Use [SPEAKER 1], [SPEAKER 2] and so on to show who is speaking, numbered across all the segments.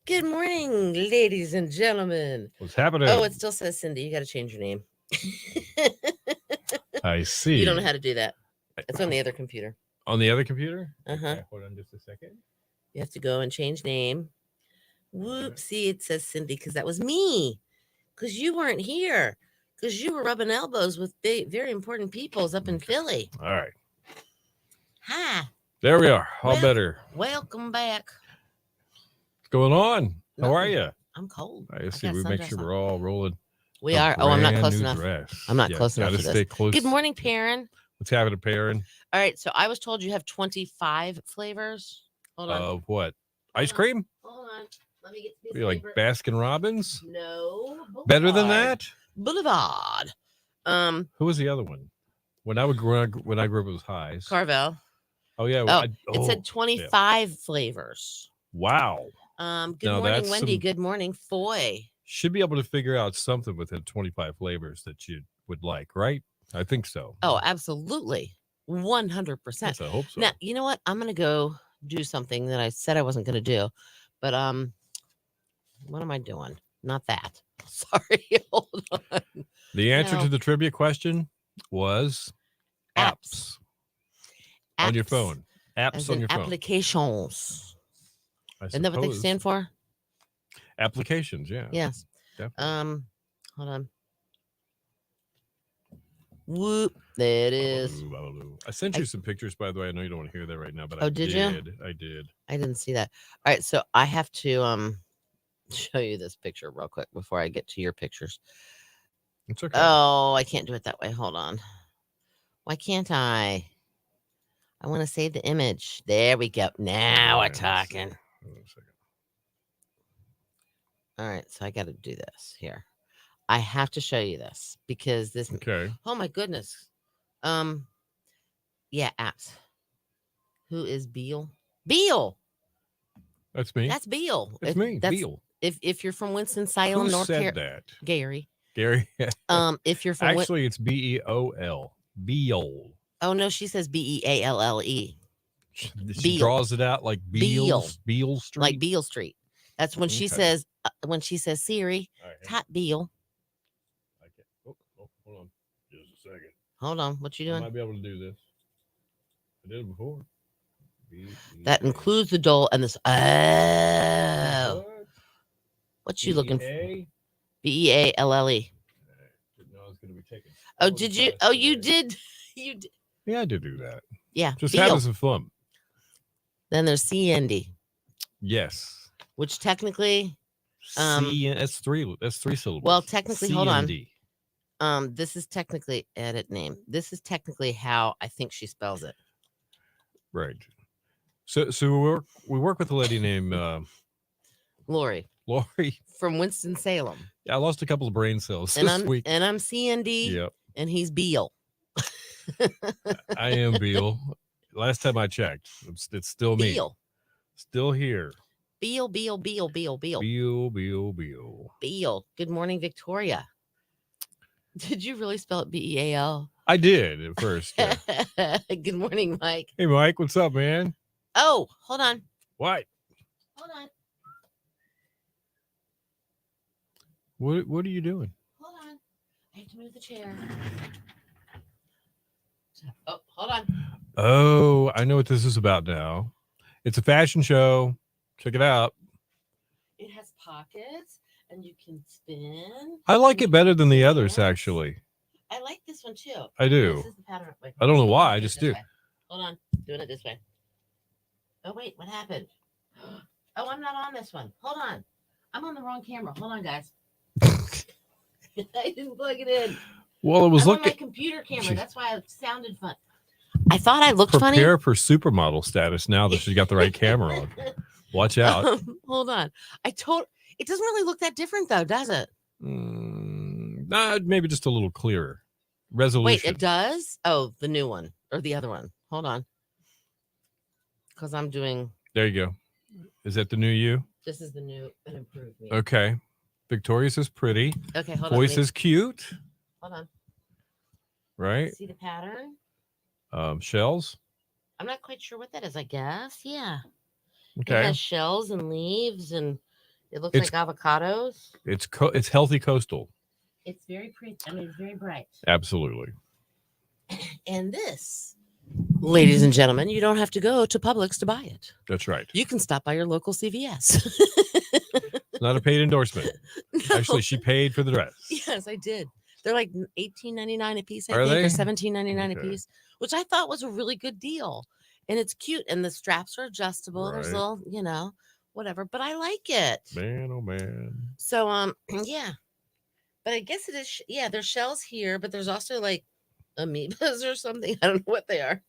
[SPEAKER 1] Good morning, ladies and gentlemen.
[SPEAKER 2] What's happening?
[SPEAKER 1] Oh, it still says Cindy. You got to change your name.
[SPEAKER 2] I see.
[SPEAKER 1] You don't know how to do that. It's on the other computer.
[SPEAKER 2] On the other computer?
[SPEAKER 1] Uh-huh.
[SPEAKER 2] Okay, hold on just a second.
[SPEAKER 1] You have to go and change name. Whoopsie, it says Cindy because that was me. Because you weren't here. Because you were rubbing elbows with very important peoples up in Philly.
[SPEAKER 2] All right.
[SPEAKER 1] Hi.
[SPEAKER 2] There we are. All better.
[SPEAKER 1] Welcome back.
[SPEAKER 2] What's going on? How are
[SPEAKER 1] Nothing.
[SPEAKER 2] you?
[SPEAKER 1] I'm cold.
[SPEAKER 2] I see. We make sure we're all rolling.
[SPEAKER 1] We are. Oh, I'm not close
[SPEAKER 2] Brand new
[SPEAKER 1] enough.
[SPEAKER 2] dress.
[SPEAKER 1] I'm not close enough
[SPEAKER 2] Gotta
[SPEAKER 1] to
[SPEAKER 2] stay
[SPEAKER 1] this.
[SPEAKER 2] close.
[SPEAKER 1] Good morning, Perrin.
[SPEAKER 2] What's happening, Perrin?
[SPEAKER 1] All right, so I was told you have 25 flavors. Hold on.
[SPEAKER 2] Of what? Ice cream?
[SPEAKER 1] Hold on. Let me get to
[SPEAKER 2] What are you like Baskin Robbins?
[SPEAKER 1] No. Boulevard.
[SPEAKER 2] Better than that?
[SPEAKER 1] Boulevard.
[SPEAKER 2] Who was the other one? When I grew up, it was Highs.
[SPEAKER 1] Carvel.
[SPEAKER 2] Oh yeah.
[SPEAKER 1] Oh, it said 25 flavors.
[SPEAKER 2] Wow.
[SPEAKER 1] Good morning, Wendy. Good morning, Foy.
[SPEAKER 2] Should be able to figure out something within 25 flavors that you would like, right? I think so.
[SPEAKER 1] Oh, absolutely. 100%.
[SPEAKER 2] Yes, I hope so.
[SPEAKER 1] Now, you know what? I'm going to go do something that I said I wasn't going to do. But what am I doing? Not that. Sorry. Hold on.
[SPEAKER 2] The answer to the trivia question was apps. On your phone. Apps on your phone.
[SPEAKER 1] Applications. Isn't that what they stand for?
[SPEAKER 2] Applications, yeah.
[SPEAKER 1] Yes.
[SPEAKER 2] Definitely.
[SPEAKER 1] Hold on. Whoop. There it is.
[SPEAKER 2] I sent you some pictures, by the way. I know you don't want to hear that right now, but
[SPEAKER 1] I did.
[SPEAKER 2] You?
[SPEAKER 1] I did. I didn't see that. All right, so I have to show you this picture real quick before I get to your pictures.
[SPEAKER 2] It's okay.
[SPEAKER 1] Oh, I can't do it that way. Hold on. Why can't I? I want to save the image. There we go. Now we're talking.
[SPEAKER 2] Hold on a second.
[SPEAKER 1] All right, so I got to do this here. I have to show you this because this.
[SPEAKER 2] Okay.
[SPEAKER 1] Oh my goodness. Yeah, apps. Who is Beal? Beal.
[SPEAKER 2] That's me.
[SPEAKER 1] That's Beal.
[SPEAKER 2] That's me. Beal.
[SPEAKER 1] If you're from Winston-Salem, North Carolina.
[SPEAKER 2] Gary.
[SPEAKER 1] If you're from
[SPEAKER 2] actually, it's Beol. Beal.
[SPEAKER 1] Oh no, she says Bealle.
[SPEAKER 2] She draws it out like Beale Street.
[SPEAKER 1] Like Beale Street. That's when she says Siri, type Beal.
[SPEAKER 2] Oh, hold on. Just a second.
[SPEAKER 1] Hold on. What you doing?
[SPEAKER 2] I might be able to do this. I did it before.
[SPEAKER 1] That includes the dole and this. Oh. What you looking for? Bealle.
[SPEAKER 2] Didn't know I was going to be taking.
[SPEAKER 1] Oh, did you? Oh, you did. You did.
[SPEAKER 2] Yeah, I did do that.
[SPEAKER 1] Yeah.
[SPEAKER 2] Just having some fun.
[SPEAKER 1] Then there's CND.
[SPEAKER 2] Yes.
[SPEAKER 1] Which technically.
[SPEAKER 2] That's three syllables.
[SPEAKER 1] Well, technically,
[SPEAKER 2] C-N-D.
[SPEAKER 1] hold on. This is technically edit name. This is technically how I think she spells it.
[SPEAKER 2] Right. So we work with a lady named
[SPEAKER 1] Lori. From Winston-Salem.
[SPEAKER 2] Yeah, I lost a couple of brain cells this week.
[SPEAKER 1] And I'm CND.
[SPEAKER 2] Yep.
[SPEAKER 1] And he's Beal.
[SPEAKER 2] I am Beal. Last time I checked, it's still me.
[SPEAKER 1] Beal.
[SPEAKER 2] Still here.
[SPEAKER 1] Beal.
[SPEAKER 2] Beal.
[SPEAKER 1] Beal. Good morning, Victoria. Did you really spell it Beal?
[SPEAKER 2] I did at first. Yeah.
[SPEAKER 1] Good morning, Mike.
[SPEAKER 2] Hey, Mike. What's up, man?
[SPEAKER 1] Oh, hold on.
[SPEAKER 2] What?
[SPEAKER 1] Hold on.
[SPEAKER 2] What are you doing?
[SPEAKER 1] Hold on. I have to move the chair. Oh, hold on.
[SPEAKER 2] Oh, I know what this is about now. It's a fashion show. Check it out.
[SPEAKER 1] It has pockets and you can spin.
[SPEAKER 2] I like it better than the others, actually.
[SPEAKER 1] I like this one too.
[SPEAKER 2] I do.
[SPEAKER 1] This is the pattern. Wait,
[SPEAKER 2] I don't know why. I just do.
[SPEAKER 1] Way. Hold on. Doing it this way. Oh, wait. What happened? Oh, I'm not on this one. Hold on. I'm on the wrong camera. Hold on, guys. I didn't plug it in.
[SPEAKER 2] Well, it was
[SPEAKER 1] on my computer camera. That's why it sounded fun. I thought I looked funny.
[SPEAKER 2] Prepare for supermodel status now that she got the right camera on. Watch out.
[SPEAKER 1] Hold on. It doesn't really look that different, though, does it?
[SPEAKER 2] Maybe just a little clearer. Resolution.
[SPEAKER 1] Wait, it does? Oh, the new one or the other one. Hold on. Because I'm doing.
[SPEAKER 2] There you go. Is that the new you?
[SPEAKER 1] This is the new and improved me.
[SPEAKER 2] Okay. Victoria's is pretty.
[SPEAKER 1] Okay, hold on.
[SPEAKER 2] Voice is cute.
[SPEAKER 1] Hold on.
[SPEAKER 2] Right?
[SPEAKER 1] See the pattern?
[SPEAKER 2] Shells?
[SPEAKER 1] I'm not quite sure what that is, I guess. Yeah.
[SPEAKER 2] Okay.
[SPEAKER 1] It has shells and leaves and It looks
[SPEAKER 2] It's-
[SPEAKER 1] like avocados.
[SPEAKER 2] It's healthy coastal.
[SPEAKER 1] It's very pretty. I mean, it's very bright.
[SPEAKER 2] Absolutely.
[SPEAKER 1] And this, ladies and gentlemen, you don't have to go to Publix to buy it.
[SPEAKER 2] That's right.
[SPEAKER 1] You can stop by your local CVS.
[SPEAKER 2] It's not a paid endorsement.
[SPEAKER 1] No.
[SPEAKER 2] Actually, she paid for the dress.
[SPEAKER 1] Yes, I did. They're like $18.99 a piece, I
[SPEAKER 2] Are
[SPEAKER 1] think,
[SPEAKER 2] they?
[SPEAKER 1] or $17.99 a
[SPEAKER 2] Okay.
[SPEAKER 1] piece, which I thought was a really good deal. And it's cute, and the straps are adjustable. There's
[SPEAKER 2] Right.
[SPEAKER 1] little, whatever. But I like it.
[SPEAKER 2] Man, oh man.
[SPEAKER 1] So, yeah. But I guess it is. Yeah, there's shells here, but there's also like amoebas or something. I don't know what they are.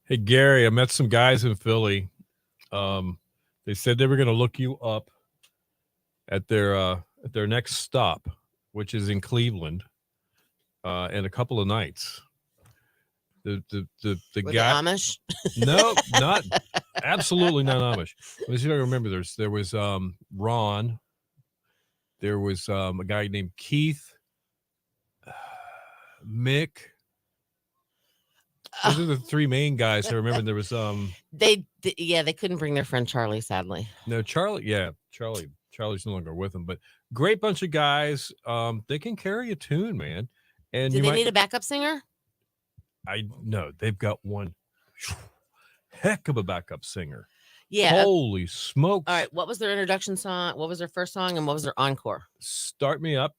[SPEAKER 2] Hey Gary, I met some guys in Philly. They said they were going to look you up at their next stop, which is in Cleveland, in a couple of nights. The
[SPEAKER 1] Were they
[SPEAKER 2] guy,
[SPEAKER 1] Amish?
[SPEAKER 2] no, not absolutely not Amish. Let me see if I remember. There was Ron. There was a guy named Keith, Mick. Those are the three main guys. I remember there was
[SPEAKER 1] They couldn't bring their friend Charlie, sadly.
[SPEAKER 2] no Charlie. Yeah, Charlie's no longer with them, but great bunch of guys. They can carry a tune, man. And
[SPEAKER 1] Do they need a backup singer?
[SPEAKER 2] I know they've got one heck of a backup singer.
[SPEAKER 1] Yeah.
[SPEAKER 2] Holy smokes!
[SPEAKER 1] All right. What was their introduction song? What was their first song? And what was their encore?
[SPEAKER 2] Start Me Up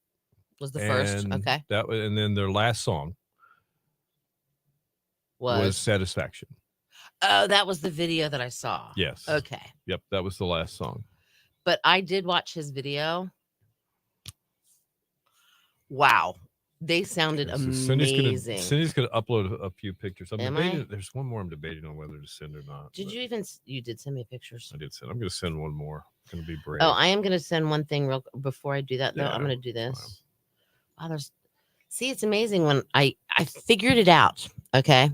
[SPEAKER 1] Was the first.
[SPEAKER 2] and
[SPEAKER 1] Okay.
[SPEAKER 2] and then their last song was Satisfaction.
[SPEAKER 1] Oh, that was the video that I saw.
[SPEAKER 2] Yes.
[SPEAKER 1] Okay.
[SPEAKER 2] Yep, that was the last song.
[SPEAKER 1] But I did watch his video. Wow. They sounded amazing.
[SPEAKER 2] Cindy's gonna upload a few pictures. I'm
[SPEAKER 1] Am
[SPEAKER 2] debating.
[SPEAKER 1] I?
[SPEAKER 2] There's one more I'm debating on whether to send or not.
[SPEAKER 1] Did
[SPEAKER 2] but
[SPEAKER 1] you did send me pictures?
[SPEAKER 2] I did send. I'm gonna send one more. It's gonna be brave.
[SPEAKER 1] Oh, I am going to send one thing real before I do that, though.
[SPEAKER 2] Yeah,
[SPEAKER 1] I'm going to do this. Wow, see, it's amazing when I figured it out. Okay.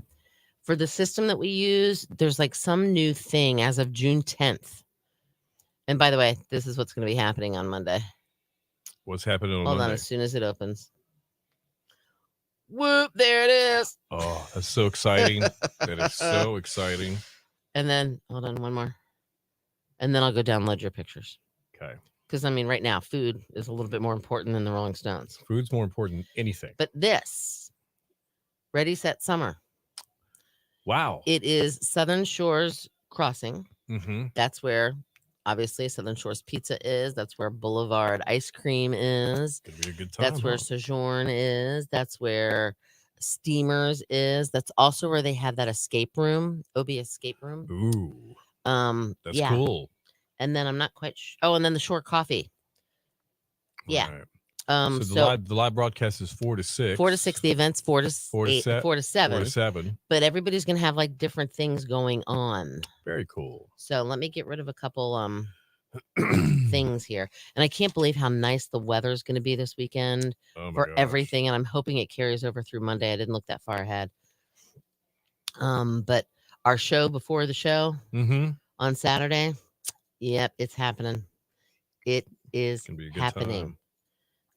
[SPEAKER 1] For the system that we use, there's like some new thing as of June 10th. And by the way, this is what's going to be happening on Monday.
[SPEAKER 2] What's happening on
[SPEAKER 1] Hold
[SPEAKER 2] Monday?
[SPEAKER 1] on, as soon as it opens. Whoop, there it is.
[SPEAKER 2] Oh, that's so exciting. That is so exciting.
[SPEAKER 1] And then, hold on, one more. And then I'll go download your pictures.
[SPEAKER 2] Okay.
[SPEAKER 1] Because, I mean, right now, food is a little bit more important than the Rolling Stones.
[SPEAKER 2] Food's more important than anything.
[SPEAKER 1] But this, Ready, Set, Summer.
[SPEAKER 2] Wow.
[SPEAKER 1] It is Southern Shores Crossing.
[SPEAKER 2] Mm-hmm.
[SPEAKER 1] That's where, obviously, Southern Shores Pizza is. That's where Boulevard Ice Cream is.
[SPEAKER 2] Gonna be a good time.
[SPEAKER 1] That's where Sojourn is. That's where Steamers is. That's also where they have that escape room, OB escape room.
[SPEAKER 2] Ooh. That's
[SPEAKER 1] yeah.
[SPEAKER 2] cool.
[SPEAKER 1] And then I'm not quite sure. Oh, and then the Shore Coffee. Yeah.
[SPEAKER 2] Right. So the live broadcast is 4 to 6.
[SPEAKER 1] 4 to 6. The event's 4 to
[SPEAKER 2] 4 to
[SPEAKER 1] 8, 4 to 7.
[SPEAKER 2] 4 to 7.
[SPEAKER 1] But everybody's gonna have like different things going on.
[SPEAKER 2] Very cool.
[SPEAKER 1] So let me get rid of a couple things here. And I can't believe how nice the weather's going to be this weekend for everything. And I'm hoping it carries over through Monday. I didn't look that far ahead. But our show before the show on Saturday, yep, it's happening. It is happening.
[SPEAKER 2] Time.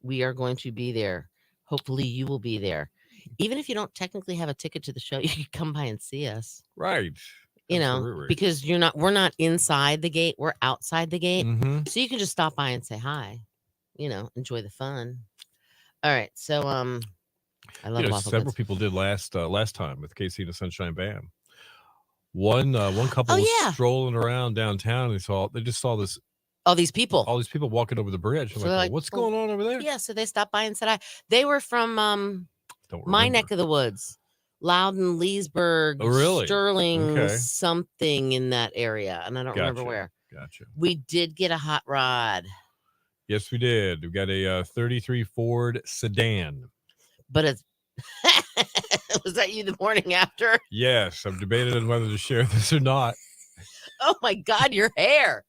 [SPEAKER 1] We are going to be there. Hopefully you will be there. Even if you don't technically have a ticket to the show, you can come by and see us.
[SPEAKER 2] Right.
[SPEAKER 1] You know, because we're not inside the gate, we're outside the gate. So you can just stop by and say hi, enjoy the fun. All right. So I love waffle
[SPEAKER 2] several
[SPEAKER 1] goods.
[SPEAKER 2] people did last time with Casey and the Sunshine Band. One couple was strolling around downtown and they just saw this all these people walking over the bridge. I'm like, what's going on over there?
[SPEAKER 1] Yeah, so they stopped by and said hi. They were from my neck of the woods. Loudon, Leesburg, Sterling, something in that area. And I don't remember where.
[SPEAKER 2] Gotcha.
[SPEAKER 1] We did get a hot rod.
[SPEAKER 2] Yes, we did. We got a 33 Ford sedan.
[SPEAKER 1] But it's... Was that you the morning after?
[SPEAKER 2] Yes, I'm debating on whether to share this or not.
[SPEAKER 1] Oh, my God, your hair.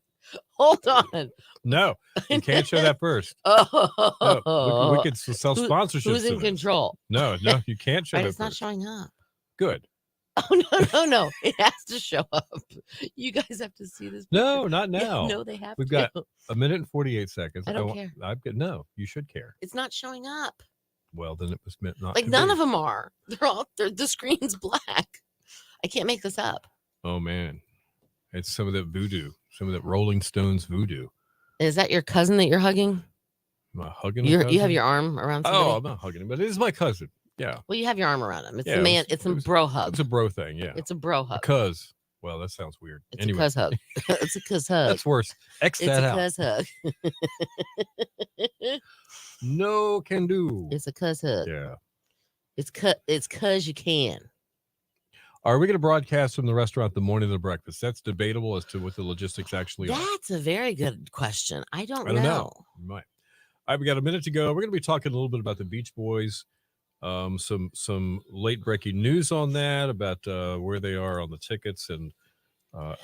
[SPEAKER 1] Hold on.
[SPEAKER 2] No, you can't show that first.
[SPEAKER 1] Oh,
[SPEAKER 2] we could sell sponsorships.
[SPEAKER 1] Who's in control?
[SPEAKER 2] No, you can't show that.
[SPEAKER 1] It's not showing up.
[SPEAKER 2] Good.
[SPEAKER 1] Oh no! It has to show up. You guys have to see this.
[SPEAKER 2] No, not now.
[SPEAKER 1] No, they have.
[SPEAKER 2] We've got a minute and 48 seconds.
[SPEAKER 1] I don't care.
[SPEAKER 2] No, you should care.
[SPEAKER 1] It's not showing up.
[SPEAKER 2] Well, then it was meant not.
[SPEAKER 1] Like none of them are. The screen's black. I can't make this up.
[SPEAKER 2] Oh man, it's some of that voodoo. Some of that Rolling Stones voodoo.
[SPEAKER 1] Is that your cousin that you're hugging?
[SPEAKER 2] Am I hugging a
[SPEAKER 1] You
[SPEAKER 2] cousin?
[SPEAKER 1] have your arm around somebody?
[SPEAKER 2] Oh, I'm not hugging him, but it is my cousin. Yeah.
[SPEAKER 1] Well, you have your arm around him. It's
[SPEAKER 2] Yeah,
[SPEAKER 1] the man. It's a bro hug.
[SPEAKER 2] It's a bro thing, yeah.
[SPEAKER 1] It's a bro hug.
[SPEAKER 2] Cuz. Well, that sounds weird.
[SPEAKER 1] It's
[SPEAKER 2] Anyway.
[SPEAKER 1] a cuz hug. It's a cuz hug.
[SPEAKER 2] That's worse. X
[SPEAKER 1] It's
[SPEAKER 2] that
[SPEAKER 1] a
[SPEAKER 2] out.
[SPEAKER 1] cuz hug.
[SPEAKER 2] No can do.
[SPEAKER 1] It's a cuz hug.
[SPEAKER 2] Yeah.
[SPEAKER 1] It's cuz you can.
[SPEAKER 2] Are we going to broadcast from the restaurant the morning of the breakfast? That's debatable as to what the logistics actually are.
[SPEAKER 1] That's a very good question. I don't know.
[SPEAKER 2] You might. All right, we got a minute to go. We're going to be talking a little bit about the Beach Boys. Some late breaking news on that about where they are on the tickets, and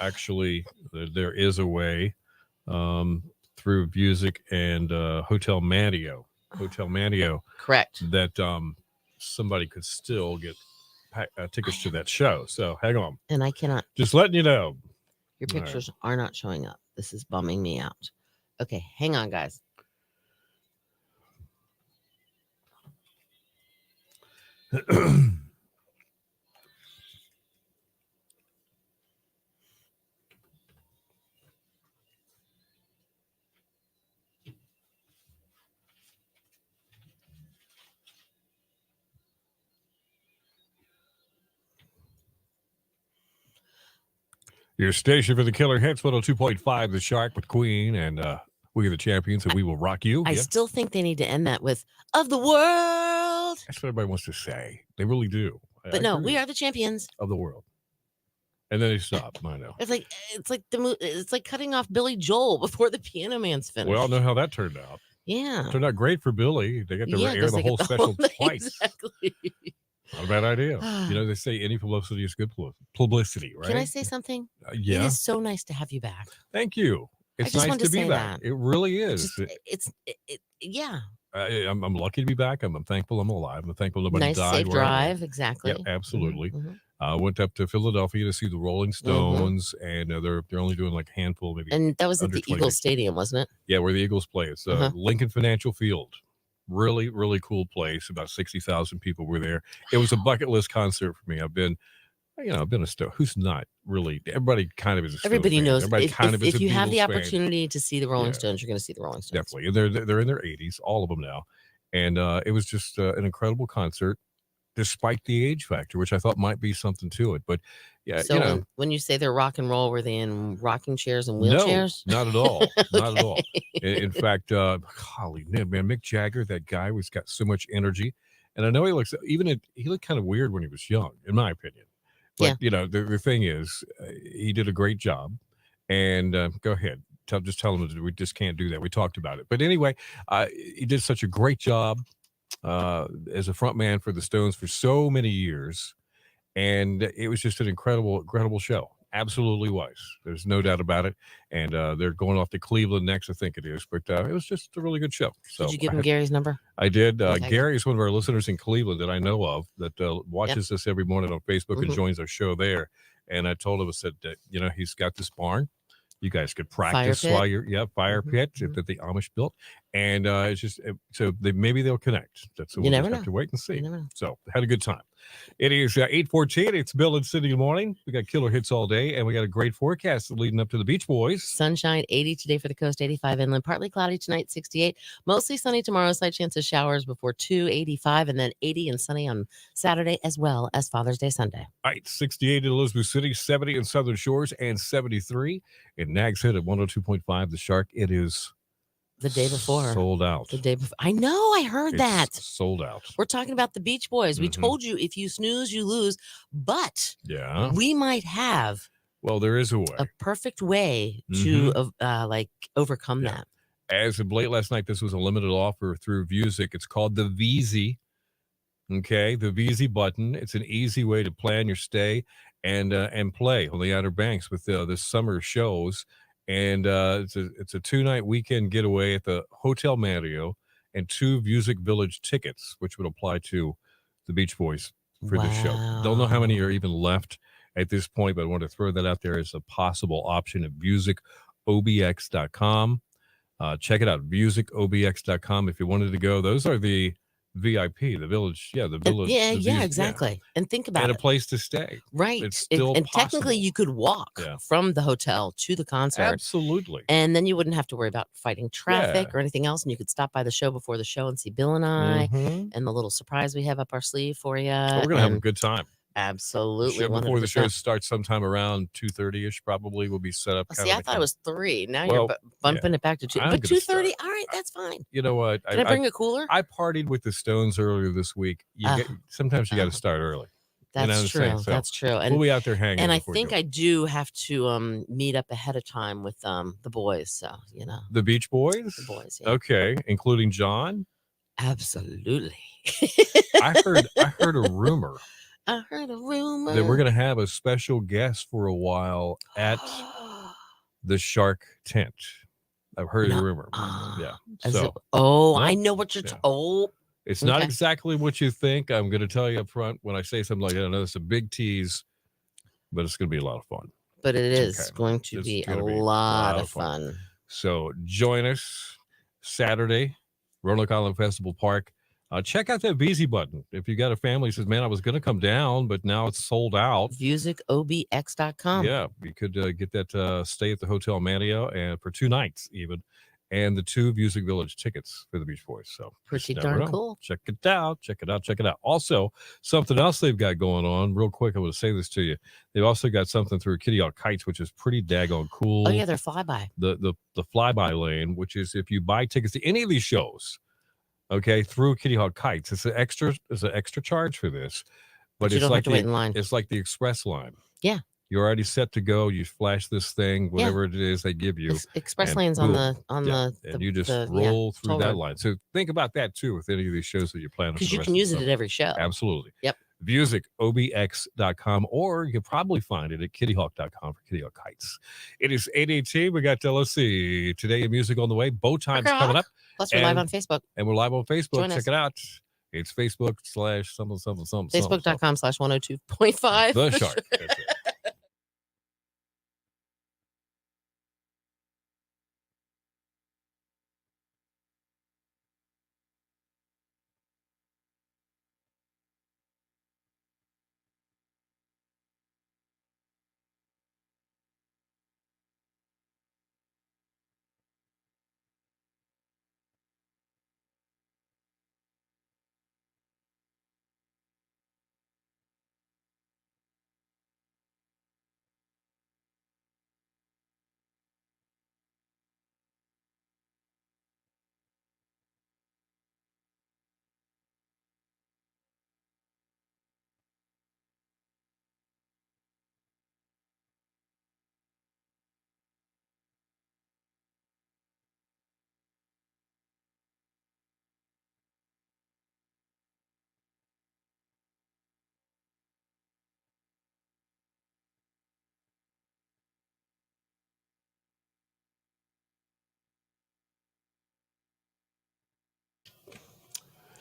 [SPEAKER 2] actually there is a way through Music and Hotel Manio,
[SPEAKER 1] Correct,
[SPEAKER 2] that somebody could still get tickets to that show. So hang on,
[SPEAKER 1] and I cannot.
[SPEAKER 2] Just letting you know,
[SPEAKER 1] your pictures are not showing up. This is bumming me out. Okay, hang on, guys.
[SPEAKER 2] Your station for the killer hits 102.5 The Shark with Queen, and we are the champions, and we will rock you.
[SPEAKER 1] I still think they need to end that with "of the world."
[SPEAKER 2] That's what everybody wants to say. They really do.
[SPEAKER 1] But no, we are the champions
[SPEAKER 2] of the world. And then they stop. I know.
[SPEAKER 1] It's like cutting off Billy Joel before the Piano Man's finished.
[SPEAKER 2] We all know how that turned out.
[SPEAKER 1] Yeah,
[SPEAKER 2] turned out great for Billy. They got to air the whole special twice.
[SPEAKER 1] Exactly.
[SPEAKER 2] Not a bad idea. They say any publicity is good publicity, right?
[SPEAKER 1] Can I say something?
[SPEAKER 2] Yeah.
[SPEAKER 1] It is so nice to have you back.
[SPEAKER 2] Thank you. It's nice to be back. It really is.
[SPEAKER 1] Yeah.
[SPEAKER 2] I'm lucky to be back. I'm thankful I'm alive. I'm thankful nobody died.
[SPEAKER 1] Safe drive, exactly.
[SPEAKER 2] Yeah, absolutely. Went up to Philadelphia to see the Rolling Stones, and they're only doing like a handful, maybe.
[SPEAKER 1] And that was at the Eagles Stadium, wasn't it?
[SPEAKER 2] Yeah, where the Eagles play. It's Lincoln Financial Field. Really, really cool place. About 60,000 people were there. It was a bucket list concert for me. I've been a Stone. Who's not really? Everybody kind of is a Stone
[SPEAKER 1] Everybody
[SPEAKER 2] fan.
[SPEAKER 1] knows.
[SPEAKER 2] Everybody
[SPEAKER 1] If you have the opportunity to see the Rolling Stones, you're going to see the Rolling Stones.
[SPEAKER 2] Definitely. And they're in their 80s, all of them now. And it was just an incredible concert, despite the age factor, which I thought might be something to it. But yeah,
[SPEAKER 1] so when you say they're rock and roll, were they in rocking chairs and wheelchairs?
[SPEAKER 2] No, not at all. Not at all. In fact, golly, man, Mick Jagger, that guy was got so much energy. And I know he looked kind of weird when he was young, in my opinion. But the thing is, he did a great job. And go ahead. Just tell him that we just can't do that. We talked about it. But anyway, he did such a great job as a front man for the Stones for so many years. And it was just an incredible show. Absolutely was. There's no doubt about it. And they're going off to Cleveland next, I think it is. But it was just a really good show. So
[SPEAKER 1] did you give him Gary's number?
[SPEAKER 2] I did. Gary is one of our listeners in Cleveland that I know of that watches us every morning on Facebook and joins our show there. And I told him, I said, he's got this barn. You guys could practice while you're fire pit that the Amish built, and it's just so maybe they'll connect. That's what we'll just have to wait and see. So had a good time. It is 8:14. It's Bill and Cindy in the morning. We got killer hits all day, and we got a great forecast leading up to the Beach Boys.
[SPEAKER 1] Sunshine 80 today for the coast, 85 inland, partly cloudy tonight, 68, mostly sunny tomorrow, slight chance of showers before 285, and then 80 and sunny on Saturday as well as Father's Day Sunday.
[SPEAKER 2] All right, 68 in Elizabeth City, 70 in Southern Shores, and 73 in Nags Head at 102.5. The Shark. It is
[SPEAKER 1] the day before.
[SPEAKER 2] Sold out.
[SPEAKER 1] The day before. I know. I heard that.
[SPEAKER 2] Sold out.
[SPEAKER 1] We're talking about the Beach Boys. We told you if you snooze, you lose. But we might have.
[SPEAKER 2] Well, there is a way.
[SPEAKER 1] A perfect way to overcome that.
[SPEAKER 2] As of late last night, this was a limited offer through Music. It's called the VZ. Okay, the VZ button. It's an easy way to plan your stay and play on the Outer Banks with the summer shows. And it's a 2-night weekend getaway at the Hotel Manio and 2 Music Village tickets, which would apply to the Beach Boys for this show. Don't know how many are even left at this point, but I want to throw that out there as a possible option at musicobx.com. Check it out, musicobx.com if you wanted to go. Those are the VIP, the village. Yeah, the village.
[SPEAKER 1] Yeah,
[SPEAKER 2] the
[SPEAKER 1] yeah,
[SPEAKER 2] views-
[SPEAKER 1] exactly. And think about
[SPEAKER 2] And a
[SPEAKER 1] it.
[SPEAKER 2] place to stay.
[SPEAKER 1] Right.
[SPEAKER 2] It's still
[SPEAKER 1] and technically,
[SPEAKER 2] possible.
[SPEAKER 1] you could walk
[SPEAKER 2] Yeah.
[SPEAKER 1] from the hotel to the concert.
[SPEAKER 2] Absolutely.
[SPEAKER 1] And then you wouldn't have to worry about fighting traffic
[SPEAKER 2] Yeah.
[SPEAKER 1] or anything else. And you could stop by the show before the show and see Bill and I
[SPEAKER 2] Mhm.
[SPEAKER 1] and the little surprise we have up our sleeve for you.
[SPEAKER 2] Oh, we're gonna have a good time.
[SPEAKER 1] Absolutely.
[SPEAKER 2] Before the show
[SPEAKER 1] 100%.
[SPEAKER 2] starts sometime around 2:30ish, probably will be set up.
[SPEAKER 1] See, I thought it was 3. Now
[SPEAKER 2] Well,
[SPEAKER 1] you're bumping it back to 2.
[SPEAKER 2] I'm
[SPEAKER 1] But
[SPEAKER 2] gonna
[SPEAKER 1] 2:30,
[SPEAKER 2] start.
[SPEAKER 1] all right, that's fine.
[SPEAKER 2] You know what?
[SPEAKER 1] Did I bring a cooler?
[SPEAKER 2] I partied with the Stones earlier this week. Sometimes you got to start early.
[SPEAKER 1] That's true. So that's true. And
[SPEAKER 2] we'll be out there hanging.
[SPEAKER 1] And I think I do have to meet up ahead of time with the boys. So
[SPEAKER 2] the Beach Boys.
[SPEAKER 1] The boys. Yeah.
[SPEAKER 2] Okay, including John.
[SPEAKER 1] Absolutely.
[SPEAKER 2] I heard a rumor.
[SPEAKER 1] I heard a rumor
[SPEAKER 2] that we're going to have a special guest for a while at the Shark Tent. I've heard a rumor. Yeah. So,
[SPEAKER 1] I know what you're.
[SPEAKER 2] It's not exactly what you think. I'm going to tell you up front when I say something like that. I know it's a big tease, but it's going to be a lot of fun.
[SPEAKER 1] But it is going to be a lot of fun.
[SPEAKER 2] So join us Saturday, Roanoke Island Festival Park. Check out that Veezy button. If you got a family who says, man, I was going to come down, but now it's sold out.
[SPEAKER 1] musicobx.com.
[SPEAKER 2] Yeah, you could get that stay at the Hotel Mania and for 2 nights even, and the 2 Music Village tickets for the Beach Boys. So
[SPEAKER 1] pretty darn cool.
[SPEAKER 2] Check it out. Check it out. Check it out. Also, something else they've got going on real quick. I want to say this to you. They've also got something through Kitty Hawk Kites, which is pretty daggone cool.
[SPEAKER 1] Oh yeah, they're flyby.
[SPEAKER 2] The flyby lane, which is if you buy tickets to any of these shows, okay, through Kitty Hawk Kites, it's an extra charge for this, but
[SPEAKER 1] you
[SPEAKER 2] it's
[SPEAKER 1] don't
[SPEAKER 2] like
[SPEAKER 1] have to wait in line.
[SPEAKER 2] It's like the express line.
[SPEAKER 1] Yeah,
[SPEAKER 2] you're already set to go. You flash this thing, whatever it is they give you.
[SPEAKER 1] Express lanes on the
[SPEAKER 2] and you just roll through that line. So think about that too with any of these shows that you're planning.
[SPEAKER 1] Because you can use it at every show.
[SPEAKER 2] Absolutely.
[SPEAKER 1] Yep.
[SPEAKER 2] musicobx.com, or you can probably find it at kittyhawk.com for Kitty Hawk Kites. It is 8:18. We got let's see, Today in Music on the way. Bow Time's coming up.
[SPEAKER 1] Plus, we're live on Facebook.
[SPEAKER 2] And we're live on Facebook.
[SPEAKER 1] Join
[SPEAKER 2] Check
[SPEAKER 1] us.
[SPEAKER 2] it out. It's Facebook / something.
[SPEAKER 1] Facebook.com/102.5.
[SPEAKER 2] The Shark. That's it.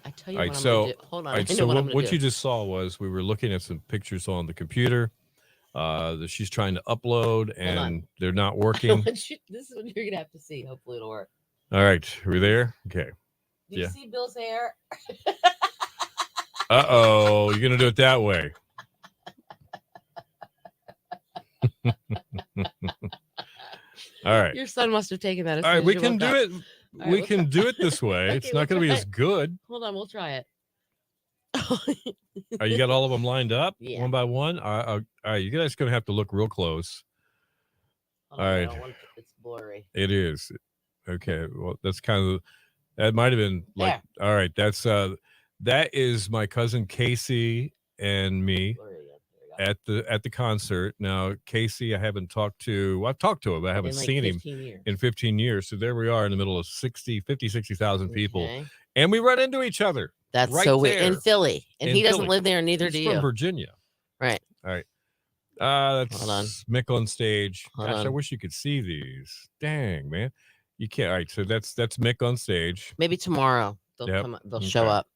[SPEAKER 1] I tell you what I'm going to do. Hold on.
[SPEAKER 2] So what you just saw was we were looking at some pictures on the computer that she's trying to upload, and they're not working.
[SPEAKER 1] This is what you're going to have to see. Hopefully it'll work.
[SPEAKER 2] All right. Are we there? Okay.
[SPEAKER 1] Do you see Bill's hair?
[SPEAKER 2] Uh-oh. You're going to do it that way. All right.
[SPEAKER 1] Your son must have taken that.
[SPEAKER 2] All right. We can do it. We can do it this way.
[SPEAKER 1] Okay,
[SPEAKER 2] it's not going to be as good.
[SPEAKER 1] Hold on. We'll try it.
[SPEAKER 2] You got all of them lined up
[SPEAKER 1] Yeah.
[SPEAKER 2] one by one? All right. You guys going to have to look real close. All right.
[SPEAKER 1] It's blurry.
[SPEAKER 2] It is. Okay. Well, that's kind of, that might have been like, all right. That is my cousin Casey and me at the concert. Now, Casey, I haven't talked to. Well, I've talked to him, but I haven't seen him in 15 years. So there we are in the middle of 60,000 people. And we run into each other.
[SPEAKER 1] That's
[SPEAKER 2] right
[SPEAKER 1] so weird.
[SPEAKER 2] there.
[SPEAKER 1] In Philly. And he doesn't live there, neither do you.
[SPEAKER 2] From Virginia.
[SPEAKER 1] Right.
[SPEAKER 2] All right. That's
[SPEAKER 1] Hold on.
[SPEAKER 2] Mick on stage.
[SPEAKER 1] Hold
[SPEAKER 2] Gosh,
[SPEAKER 1] on.
[SPEAKER 2] I wish you could see these. Dang, man. You can't. All right. So that's Mick on stage.
[SPEAKER 1] Maybe tomorrow they'll show up.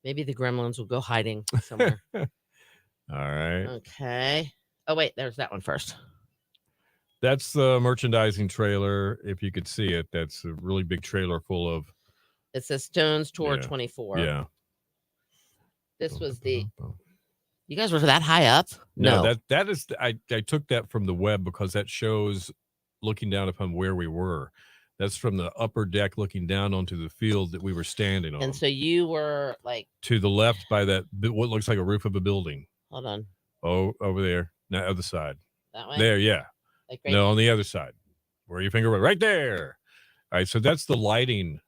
[SPEAKER 1] Maybe the gremlins will go hiding somewhere.
[SPEAKER 2] All right.
[SPEAKER 1] Okay. Oh, wait. There's that one first.
[SPEAKER 2] That's the merchandising trailer. If you could see it, that's a really big trailer full of.
[SPEAKER 1] It says Stones Tour 24.
[SPEAKER 2] Yeah.
[SPEAKER 1] This was the. You guys were that high up?
[SPEAKER 2] No, that is. I took that from the web because that shows looking down upon where we were. That's from the upper deck looking down onto the field that we were standing on.
[SPEAKER 1] And so you were like
[SPEAKER 2] to the left by that what looks like a roof of a building.
[SPEAKER 1] Hold on.
[SPEAKER 2] Oh, over there. No, other side.
[SPEAKER 1] That way?
[SPEAKER 2] There, yeah.
[SPEAKER 1] Like right
[SPEAKER 2] no, on the other side. Where your finger went. Right there. All right, so that's the lighting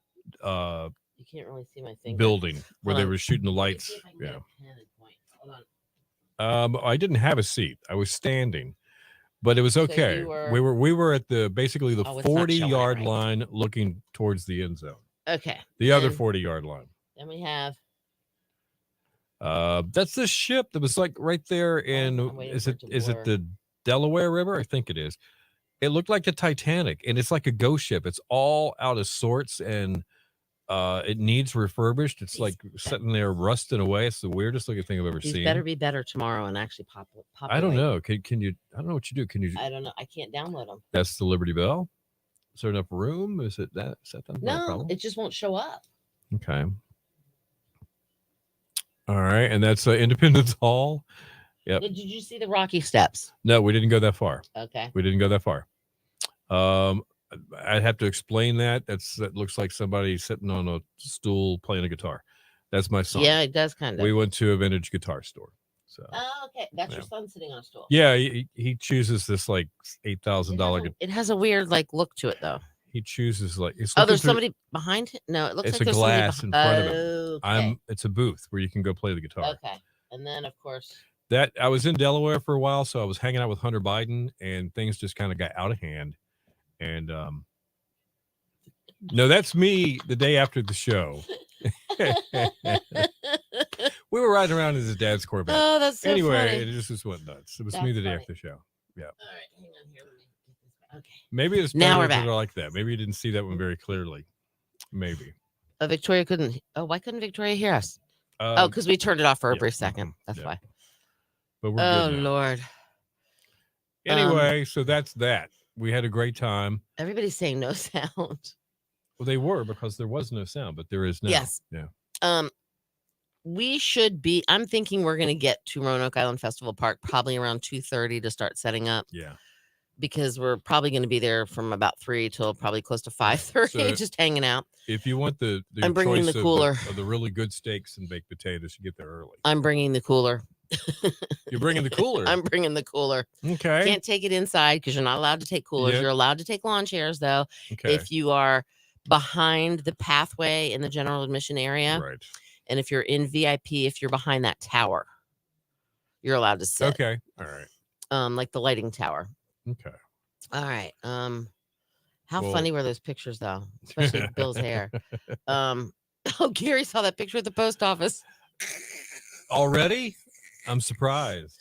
[SPEAKER 1] you can't really see my finger.
[SPEAKER 2] Building where they were shooting the lights. Yeah.
[SPEAKER 1] Hold on.
[SPEAKER 2] I didn't have a seat. I was standing. But it was okay.
[SPEAKER 1] So
[SPEAKER 2] we were at the basically the 40-yard
[SPEAKER 1] right.
[SPEAKER 2] line looking towards the end zone.
[SPEAKER 1] Okay.
[SPEAKER 2] The other 40-yard line.
[SPEAKER 1] Then we have
[SPEAKER 2] that's the ship that was like right there in is it the Delaware River? I think it is. It looked like the Titanic, and it's like a ghost ship. It's all out of sorts, and it needs refurbished. It's like sitting there rusting away. It's the weirdest looking thing I've ever seen.
[SPEAKER 1] Better be better tomorrow and actually pop.
[SPEAKER 2] I don't know. Can you? I don't know what you do. Can you?
[SPEAKER 1] I don't know. I can't download them.
[SPEAKER 2] That's the Liberty Bell. Is there enough room? Is it that? Is that
[SPEAKER 1] no, it just won't show up.
[SPEAKER 2] Okay. All right, and that's Independence Hall. Yep.
[SPEAKER 1] Did you see the Rocky Steps?
[SPEAKER 2] No, we didn't go that far.
[SPEAKER 1] Okay.
[SPEAKER 2] We didn't go that far. I'd have to explain that. That looks like somebody sitting on a stool playing a guitar. That's my son.
[SPEAKER 1] Yeah, it does kind of.
[SPEAKER 2] We went to a vintage guitar store. So.
[SPEAKER 1] Oh, okay. That's your son sitting on a stool.
[SPEAKER 2] Yeah, he chooses this like $8,000.
[SPEAKER 1] It has a weird like look to it though.
[SPEAKER 2] He chooses like
[SPEAKER 1] there's somebody behind him. No, it looks
[SPEAKER 2] it's
[SPEAKER 1] like
[SPEAKER 2] a
[SPEAKER 1] there's
[SPEAKER 2] glass in front of him.
[SPEAKER 1] Okay.
[SPEAKER 2] It's a booth where you can go play the guitar.
[SPEAKER 1] Okay, and then of course
[SPEAKER 2] that I was in Delaware for a while, so I was hanging out with Hunter Biden, and things just kind of got out of hand. And no, that's me the day after the show. We were riding around in his dad's Corvette.
[SPEAKER 1] Oh, that's so
[SPEAKER 2] anyway,
[SPEAKER 1] funny.
[SPEAKER 2] It just went nuts. It was me the day after the show. Yeah.
[SPEAKER 1] All right, hang on here. Let me get this back. Okay.
[SPEAKER 2] Maybe it's
[SPEAKER 1] now we're
[SPEAKER 2] better
[SPEAKER 1] back.
[SPEAKER 2] like that. Maybe you didn't see that one very clearly. Maybe.
[SPEAKER 1] Victoria couldn't. Oh, why couldn't Victoria hear us? Because we turned it off for a brief second. That's why.
[SPEAKER 2] But we're good now.
[SPEAKER 1] Lord.
[SPEAKER 2] Anyway, so that's that. We had a great time.
[SPEAKER 1] Everybody's saying no sound.
[SPEAKER 2] Well, they were because there was no sound, but there is now.
[SPEAKER 1] Yes.
[SPEAKER 2] Yeah.
[SPEAKER 1] We should be. I'm thinking we're going to get to Roanoke Island Festival Park probably around 2:30 to start setting up.
[SPEAKER 2] Yeah.
[SPEAKER 1] Because we're probably going to be there from about 3 till probably close to 5:30, just hanging out.
[SPEAKER 2] If you want the
[SPEAKER 1] I'm bringing the cooler
[SPEAKER 2] of the really good steaks and baked potatoes, you get there early.
[SPEAKER 1] I'm bringing the cooler.
[SPEAKER 2] You're bringing the cooler.
[SPEAKER 1] I'm bringing the cooler.
[SPEAKER 2] Okay.
[SPEAKER 1] Can't take it inside because you're not allowed to take coolers.
[SPEAKER 2] Yep.
[SPEAKER 1] You're allowed to take lawn chairs though.
[SPEAKER 2] Okay.
[SPEAKER 1] If you are behind the pathway in the general admission area,
[SPEAKER 2] right.
[SPEAKER 1] And if you're in VIP, if you're behind that tower, you're allowed to sit.
[SPEAKER 2] Okay. All right.
[SPEAKER 1] Like the lighting tower.
[SPEAKER 2] Okay.
[SPEAKER 1] All right. How funny were those pictures though? Especially Bill's hair. Oh, Gary saw that picture at the post office.
[SPEAKER 2] Already? I'm surprised.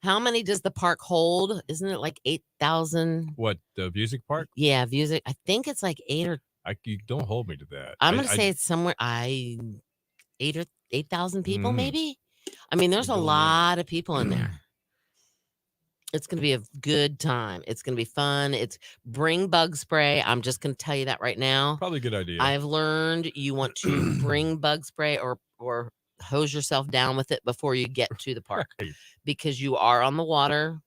[SPEAKER 1] How many does the park hold? Isn't it like 8,000?
[SPEAKER 2] What, the music park?
[SPEAKER 1] Yeah, music. I think it's like 8 or.
[SPEAKER 2] You don't hold me to that.
[SPEAKER 1] I'm gonna say it's somewhere 8,000 people, maybe. I mean, there's a lot of people in there. It's going to be a good time. It's going to be fun. Bring bug spray. I'm just going to tell you that right now.
[SPEAKER 2] Probably a good idea.
[SPEAKER 1] I've learned you want to bring bug spray or hose yourself down with it before you get to the park because you are on the water.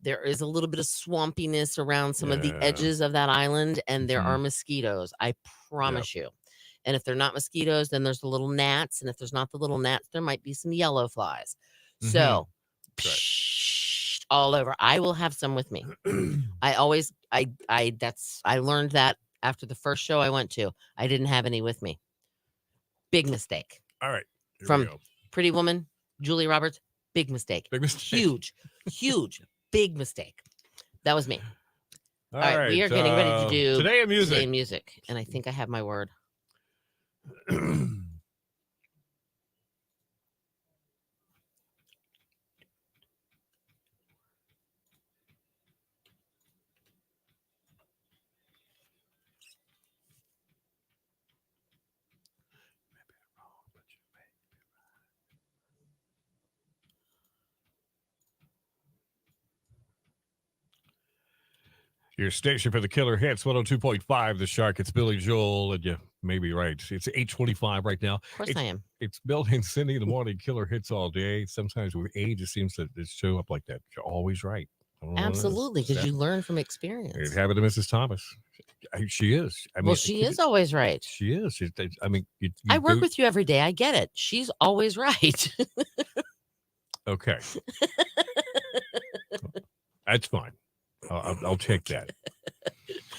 [SPEAKER 1] There is a little bit of swampiness around some of the edges of that island, and there are mosquitoes. I promise you. And if they're not mosquitoes, then there's the little gnats. And if there's not the little gnats, there might be some yellow flies. So all over. I will have some with me. I learned that after the first show I went to. I didn't have any with me. Big mistake.
[SPEAKER 2] All right.
[SPEAKER 1] From Pretty Woman, Julia Roberts. Big mistake.
[SPEAKER 2] Big mistake.
[SPEAKER 1] Huge, big mistake. That was me.
[SPEAKER 2] All right.
[SPEAKER 1] We are getting ready to do
[SPEAKER 2] Today in
[SPEAKER 1] Music. And I think I have my word.
[SPEAKER 2] Your station for the killer hits, 102.5 The Shark. It's Billy Joel, and you may be right. It's 8:25 right now.
[SPEAKER 1] Of course I am.
[SPEAKER 2] It's Bill and Cindy in the morning, killer hits all day. Sometimes with age, it seems to show up like that. You're always right.
[SPEAKER 1] Absolutely, because you learn from experience.
[SPEAKER 2] It happened to Mrs. Thomas. She is. I mean,
[SPEAKER 1] well, she is always right.
[SPEAKER 2] She is. I mean,
[SPEAKER 1] I work with you every day. I get it. She's always right.
[SPEAKER 2] Okay. That's fine. I'll take that.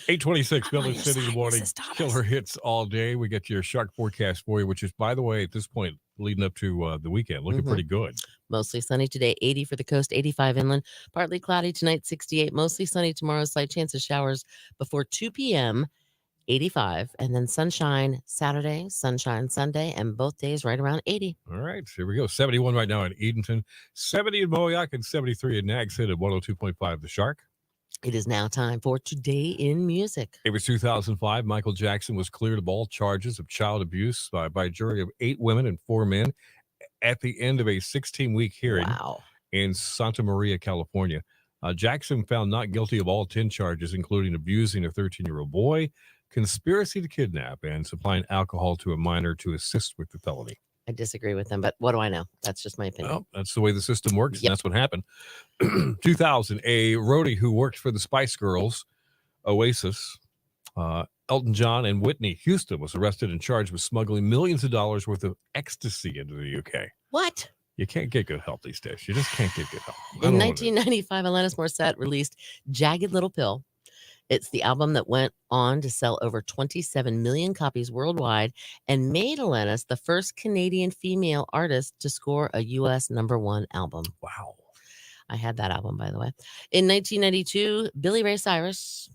[SPEAKER 2] 8:26, Bill and Cindy in the morning. Killer hits all day. We get your shark forecast for you, which is, by the way, at this point, leading up to the weekend, looking pretty good.
[SPEAKER 1] Mostly sunny today, 80 for the coast, 85 inland. Partly cloudy tonight, 68. Mostly sunny tomorrow, slight chance of showers before 2 p.m., 85. And then sunshine Saturday, sunshine Sunday, and both days right around 80.
[SPEAKER 2] All right, here we go. 71 right now in Edenton, 70 in Moayak, and 73 in Nags Head at 102.5 The Shark.
[SPEAKER 1] It is now time for Today in Music.
[SPEAKER 2] It was 2005. Michael Jackson was cleared of all charges of child abuse by a jury of 8 women and 4 men at the end of a 16-week hearing in Santa Maria, California. Jackson found not guilty of all 10 charges, including abusing a 13-year-old boy, conspiracy to kidnap, and supplying alcohol to a minor to assist with the felony.
[SPEAKER 1] I disagree with them, but what do I know? That's just my opinion.
[SPEAKER 2] Well, that's the way the system works, and that's what happened. 2000, a roadie who worked for the Spice Girls, Oasis, Elton John, and Whitney Houston was arrested and charged with smuggling millions of dollars worth of ecstasy into the UK.
[SPEAKER 1] What?
[SPEAKER 2] You can't get good help these days. You just can't get good help.
[SPEAKER 1] In 1995, Alanis Morissette released Jagged Little Pill. It's the album that went on to sell over 27 million copies worldwide and made Alanis the first Canadian female artist to score a U.S. #1 album.
[SPEAKER 2] Wow.
[SPEAKER 1] I had that album, by the way. In 1992, Billy Ray Cyrus,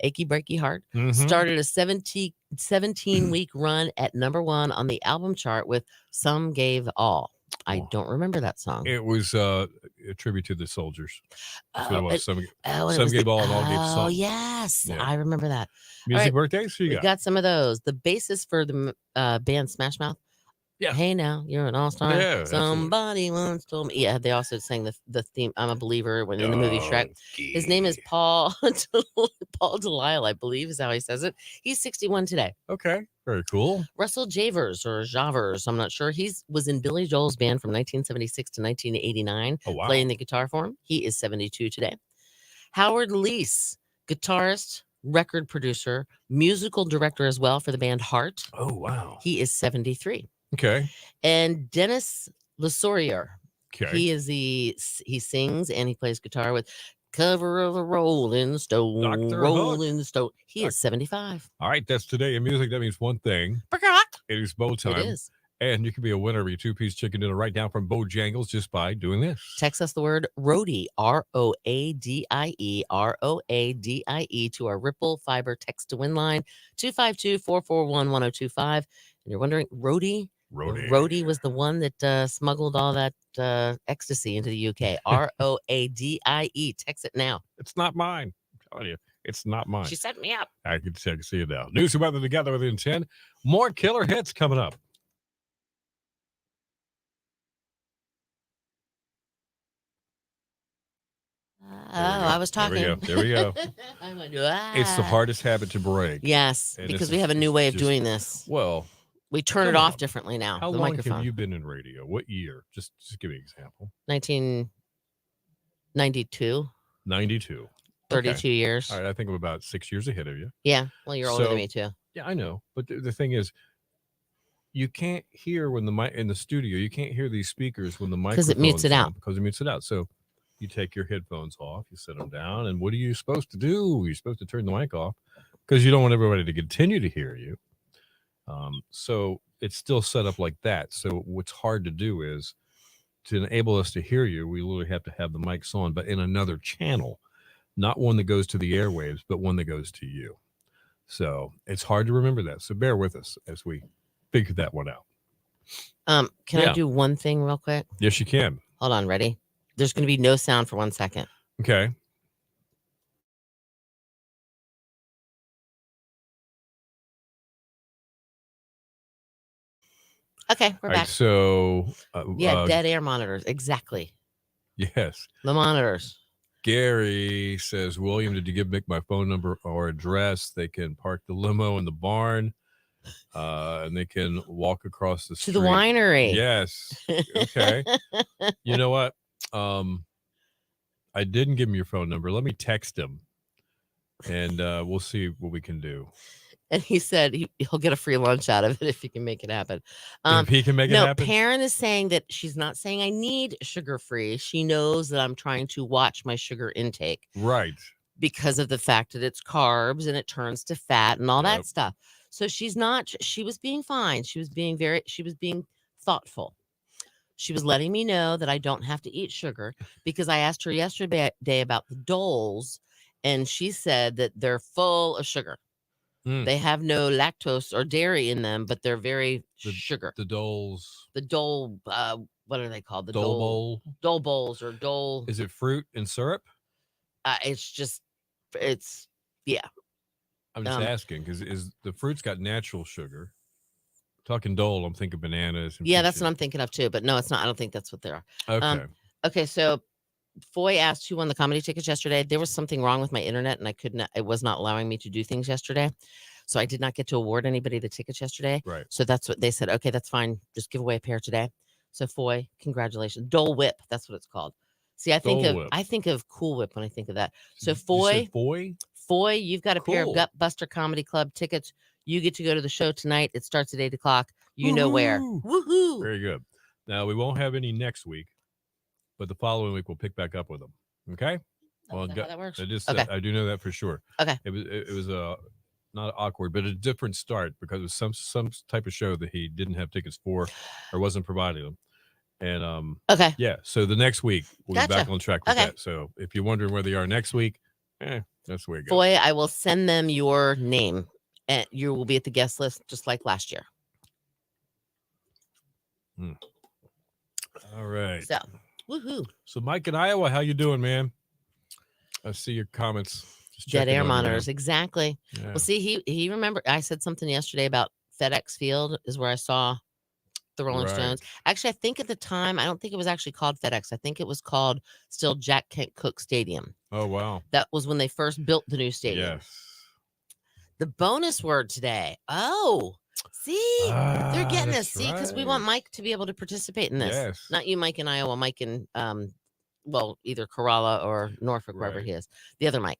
[SPEAKER 1] Achy Breaky Heart, started a 17-week run at #1 on the album chart with Some Gave All. I don't remember that song.
[SPEAKER 2] It was a tribute to the soldiers. That's what it was. Some
[SPEAKER 1] was
[SPEAKER 2] gave all and all gave some.
[SPEAKER 1] Oh, yes. Yeah. I remember that.
[SPEAKER 2] Music birthdays? Who you got?
[SPEAKER 1] We got some of those. The bassist for the band Smash Mouth.
[SPEAKER 2] Yeah.
[SPEAKER 1] Hey now, you're an all-star.
[SPEAKER 2] Yeah,
[SPEAKER 1] somebody once told me. Yeah, they also sang the theme. I'm a believer when in the movie Shrek. His name is Paul Delisle, I believe is how he says it. He's 61 today.
[SPEAKER 2] Okay, very cool.
[SPEAKER 1] Russell Javers or Javers, I'm not sure. He was in Billy Joel's band from 1976 to 1989, playing the guitar for him. He is 72 today. Howard Leese, guitarist, record producer, musical director as well for the band Heart.
[SPEAKER 2] Oh, wow.
[SPEAKER 1] He is 73.
[SPEAKER 2] Okay.
[SPEAKER 1] And Dennis Lesaurier.
[SPEAKER 2] Okay.
[SPEAKER 1] He sings and he plays guitar with Cover of a Rolling Stone.
[SPEAKER 2] Dr.
[SPEAKER 1] Rolling Stone. He is 75.
[SPEAKER 2] All right, that's Today in Music. That means one thing. It is bow time.
[SPEAKER 1] It is.
[SPEAKER 2] And you can be a winner of your 2-piece chicken dinner right now from Bojangles just by doing this.
[SPEAKER 1] Text us the word Roadie, ROADIE, ROADIE to our Ripple Fiber text to win line 252-441-1025. And you're wondering, Roadie? Roadie was the one that smuggled all that ecstasy into the UK. ROADIE. Text it now.
[SPEAKER 2] It's not mine. I'm telling you, it's not mine.
[SPEAKER 1] She set me up.
[SPEAKER 2] I can see it now. News and weather together within 10. More killer hits coming up.
[SPEAKER 1] I was talking.
[SPEAKER 2] There we go.
[SPEAKER 1] I went,
[SPEAKER 2] It's the hardest habit to break.
[SPEAKER 1] Yes, because we have a new way of doing this.
[SPEAKER 2] Well,
[SPEAKER 1] we turn it off differently now.
[SPEAKER 2] How long have you been in radio? What year? Just give me an example.
[SPEAKER 1] 1992.
[SPEAKER 2] 92.
[SPEAKER 1] 32 years.
[SPEAKER 2] All right, I think I'm about 6 years ahead of you.
[SPEAKER 1] Yeah, well, you're older than me too.
[SPEAKER 2] Yeah, I know. But the thing is, you can't hear when the mic in the studio. You can't hear these speakers when the microphone
[SPEAKER 1] because it mutes it out.
[SPEAKER 2] Because it mutes it out. So you take your headphones off, you set them down, and what are you supposed to do? You're supposed to turn the mic off because you don't want everybody to continue to hear you. So it's still set up like that. So what's hard to do is to enable us to hear you, we literally have to have the mics on, but in another channel, not one that goes to the airwaves, but one that goes to you. So it's hard to remember that. So bear with us as we figure that one out.
[SPEAKER 1] Can I do one thing real quick?
[SPEAKER 2] Yes, you can.
[SPEAKER 1] Hold on. Ready? There's going to be no sound for 1 second.
[SPEAKER 2] Okay.
[SPEAKER 1] Okay, we're back.
[SPEAKER 2] So,
[SPEAKER 1] dead air monitors. Exactly.
[SPEAKER 2] Yes.
[SPEAKER 1] The monitors.
[SPEAKER 2] Gary says, William, did you give Mick my phone number or address? They can park the limo in the barn, and they can walk across the street
[SPEAKER 1] to the winery.
[SPEAKER 2] Yes. Okay. You know what? I didn't give him your phone number. Let me text him, and we'll see what we can do.
[SPEAKER 1] And he said he'll get a free lunch out of it if he can make it happen.
[SPEAKER 2] If he can make it happen?
[SPEAKER 1] No, Perrin is saying that she's not saying I need sugar-free. She knows that I'm trying to watch my sugar intake.
[SPEAKER 2] Right.
[SPEAKER 1] Because of the fact that it's carbs and it turns to fat and all that stuff. So she was being fine. She was being thoughtful. She was letting me know that I don't have to eat sugar because I asked her yesterday about the Doles, and she said that they're full of sugar. They have no lactose or dairy in them, but they're very sugar.
[SPEAKER 2] The Doles.
[SPEAKER 1] The Dole, what are they called? The
[SPEAKER 2] Dole Bowl?
[SPEAKER 1] Dole Bowls or Dole.
[SPEAKER 2] Is it fruit and syrup?
[SPEAKER 1] Yeah.
[SPEAKER 2] I'm just asking because is the fruit's got natural sugar. Talking Dole, I'm thinking bananas. And
[SPEAKER 1] yeah, that's what I'm thinking of too. But no, it's not. I don't think that's what they are.
[SPEAKER 2] Okay.
[SPEAKER 1] Okay, so Foy asked who won the comedy tickets yesterday. There was something wrong with my internet, and it was not allowing me to do things yesterday. So I did not get to award anybody the tickets yesterday.
[SPEAKER 2] Right.
[SPEAKER 1] So that's what they said. Okay, that's fine. Just give away a pair today. So Foy, congratulations. Dole Whip, that's what it's called. See, I think of Cool Whip when I think of that. So Foy, you've got a pair of Gutbuster Comedy Club tickets. You get to go to the show tonight. It starts at 8:00. You know where. Woohoo!
[SPEAKER 2] Very good. Now we won't have any next week, but the following week we'll pick back up with them. Okay.
[SPEAKER 1] Well, how that works?
[SPEAKER 2] I do know that for sure.
[SPEAKER 1] Okay.
[SPEAKER 2] It was not awkward, but a different start because it was some type of show that he didn't have tickets for or wasn't providing them. And
[SPEAKER 1] okay.
[SPEAKER 2] Yeah. So the next week we'll be back on track with that. So if you're wondering where they are next week, that's the way it goes.
[SPEAKER 1] Boy, I will send them your name, and you will be at the guest list just like last year.
[SPEAKER 2] All right.
[SPEAKER 1] So, woohoo.
[SPEAKER 2] So Mike in Iowa, how you doing, man? I see your comments.
[SPEAKER 1] Dead air monitors, exactly.
[SPEAKER 2] Yeah.
[SPEAKER 1] Well, see, he remembered. I said something yesterday about FedEx Field is where I saw the Rolling Stones. Actually, I think at the time, I don't think it was actually called FedEx. I think it was called still Jack Kent Cooke Stadium.
[SPEAKER 2] Oh, wow.
[SPEAKER 1] That was when they first built the new stadium.
[SPEAKER 2] Yes.
[SPEAKER 1] The bonus word today. Oh, see, they're getting us. See, because we want Mike to be able to participate in this.
[SPEAKER 2] Yes.
[SPEAKER 1] Not you, Mike in Iowa, Mike in, either Corolla or Norfolk, wherever he is. The other Mike.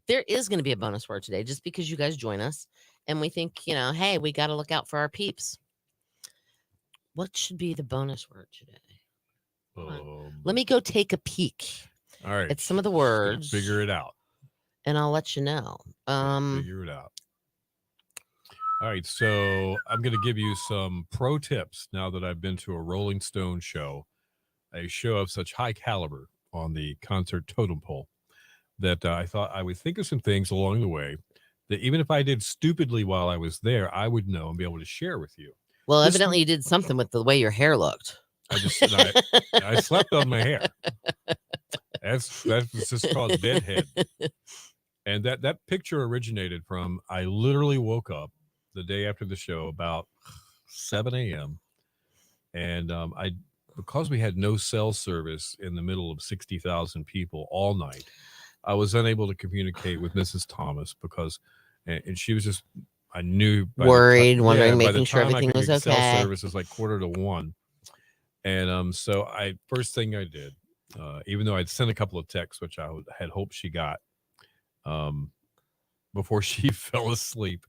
[SPEAKER 1] There is going to be a bonus word today just because you guys join us and we think, hey, we got to look out for our peeps. What should be the bonus word today? Let me go take a peek.
[SPEAKER 2] All right.
[SPEAKER 1] At some of the words.
[SPEAKER 2] Figure it out.
[SPEAKER 1] And I'll let you know.
[SPEAKER 2] Figure it out. All right. So I'm going to give you some pro tips now that I've been to a Rolling Stone show, a show of such high caliber on the concert totem pole, that I thought I would think of some things along the way that even if I did stupidly while I was there, I would know and be able to share with you.
[SPEAKER 1] Well, evidently you did something with the way your hair looked.
[SPEAKER 2] I slept on my hair. That's just called deadhead. And that picture originated from, I literally woke up the day after the show about 7 a.m. And because we had no cell service in the middle of 60,000 people all night, I was unable to communicate with Mrs. Thomas because, and she was just, I knew,
[SPEAKER 1] worried, wondering, making sure everything was okay.
[SPEAKER 2] Cell service is like 1:45, and so first thing I did, even though I'd sent a couple of texts, which I had hoped she got, before she fell asleep,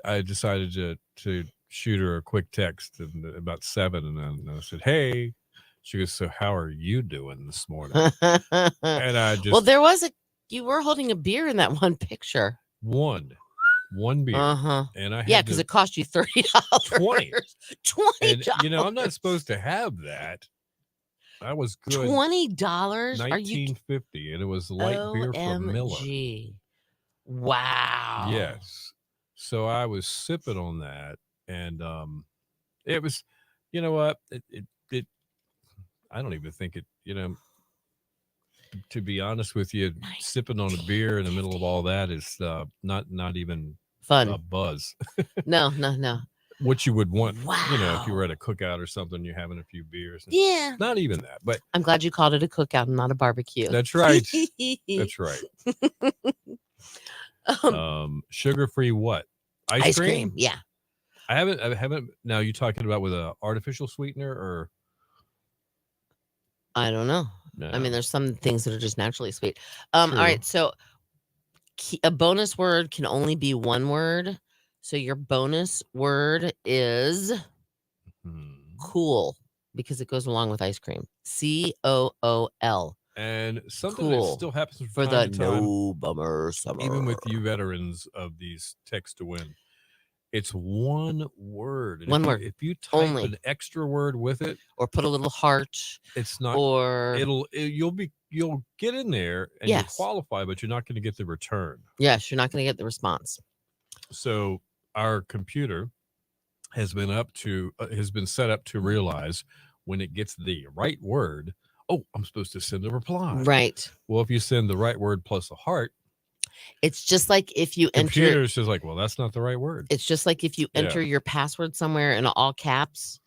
[SPEAKER 2] I decided to shoot her a quick text about 7, and then I said, "Hey." She goes, "So how are you doing this morning?" And I just...
[SPEAKER 1] Well, you were holding a beer in that one picture.
[SPEAKER 2] One beer.
[SPEAKER 1] Uh-huh.
[SPEAKER 2] And I
[SPEAKER 1] had because it cost you $30.
[SPEAKER 2] $20.
[SPEAKER 1] And,
[SPEAKER 2] I'm not supposed to have that. That was good.
[SPEAKER 1] $20?
[SPEAKER 2] $19.50, and it was light beer from Miller.
[SPEAKER 1] Wow.
[SPEAKER 2] Yes. So I was sipping on that, and it was, you know what? It I don't even think it, to be honest with you, sipping on a beer in the middle of all that is not even
[SPEAKER 1] fun.
[SPEAKER 2] A buzz.
[SPEAKER 1] No.
[SPEAKER 2] what you would want, if you were
[SPEAKER 1] Wow.
[SPEAKER 2] at a cookout or something, you're having a few beers.
[SPEAKER 1] Yeah.
[SPEAKER 2] Not even that, but
[SPEAKER 1] I'm glad you called it a cookout and not a barbecue.
[SPEAKER 2] that's right. That's right. Sugar-free what? Ice cream?
[SPEAKER 1] Yeah.
[SPEAKER 2] I haven't. Now, you talking about with a artificial sweetener or?
[SPEAKER 1] I don't know.
[SPEAKER 2] No.
[SPEAKER 1] I mean, there's some things that are just naturally sweet. All
[SPEAKER 2] True.
[SPEAKER 1] right. So a bonus word can only be one word. So your bonus word is cool because it goes along with ice cream. COOL.
[SPEAKER 2] And something
[SPEAKER 1] Cool.
[SPEAKER 2] that still happens
[SPEAKER 1] For the
[SPEAKER 2] time to time,
[SPEAKER 1] no bummer summer.
[SPEAKER 2] even with you veterans of these text to win, it's one word. And
[SPEAKER 1] One word.
[SPEAKER 2] If you type
[SPEAKER 1] Only.
[SPEAKER 2] an extra word with it,
[SPEAKER 1] or put a little heart,
[SPEAKER 2] it's not.
[SPEAKER 1] or
[SPEAKER 2] you'll get in there and
[SPEAKER 1] Yes.
[SPEAKER 2] you'll qualify, but you're not going to get the return.
[SPEAKER 1] yes, you're not going to get the response.
[SPEAKER 2] So our computer has been set up to realize when it gets the right word. Oh, I'm supposed to send a reply.
[SPEAKER 1] Right.
[SPEAKER 2] Well, if you send the right word plus a heart,
[SPEAKER 1] It's just like if you
[SPEAKER 2] computer's just like, well, that's not the right word.
[SPEAKER 1] It's just like if you enter your password somewhere in all caps,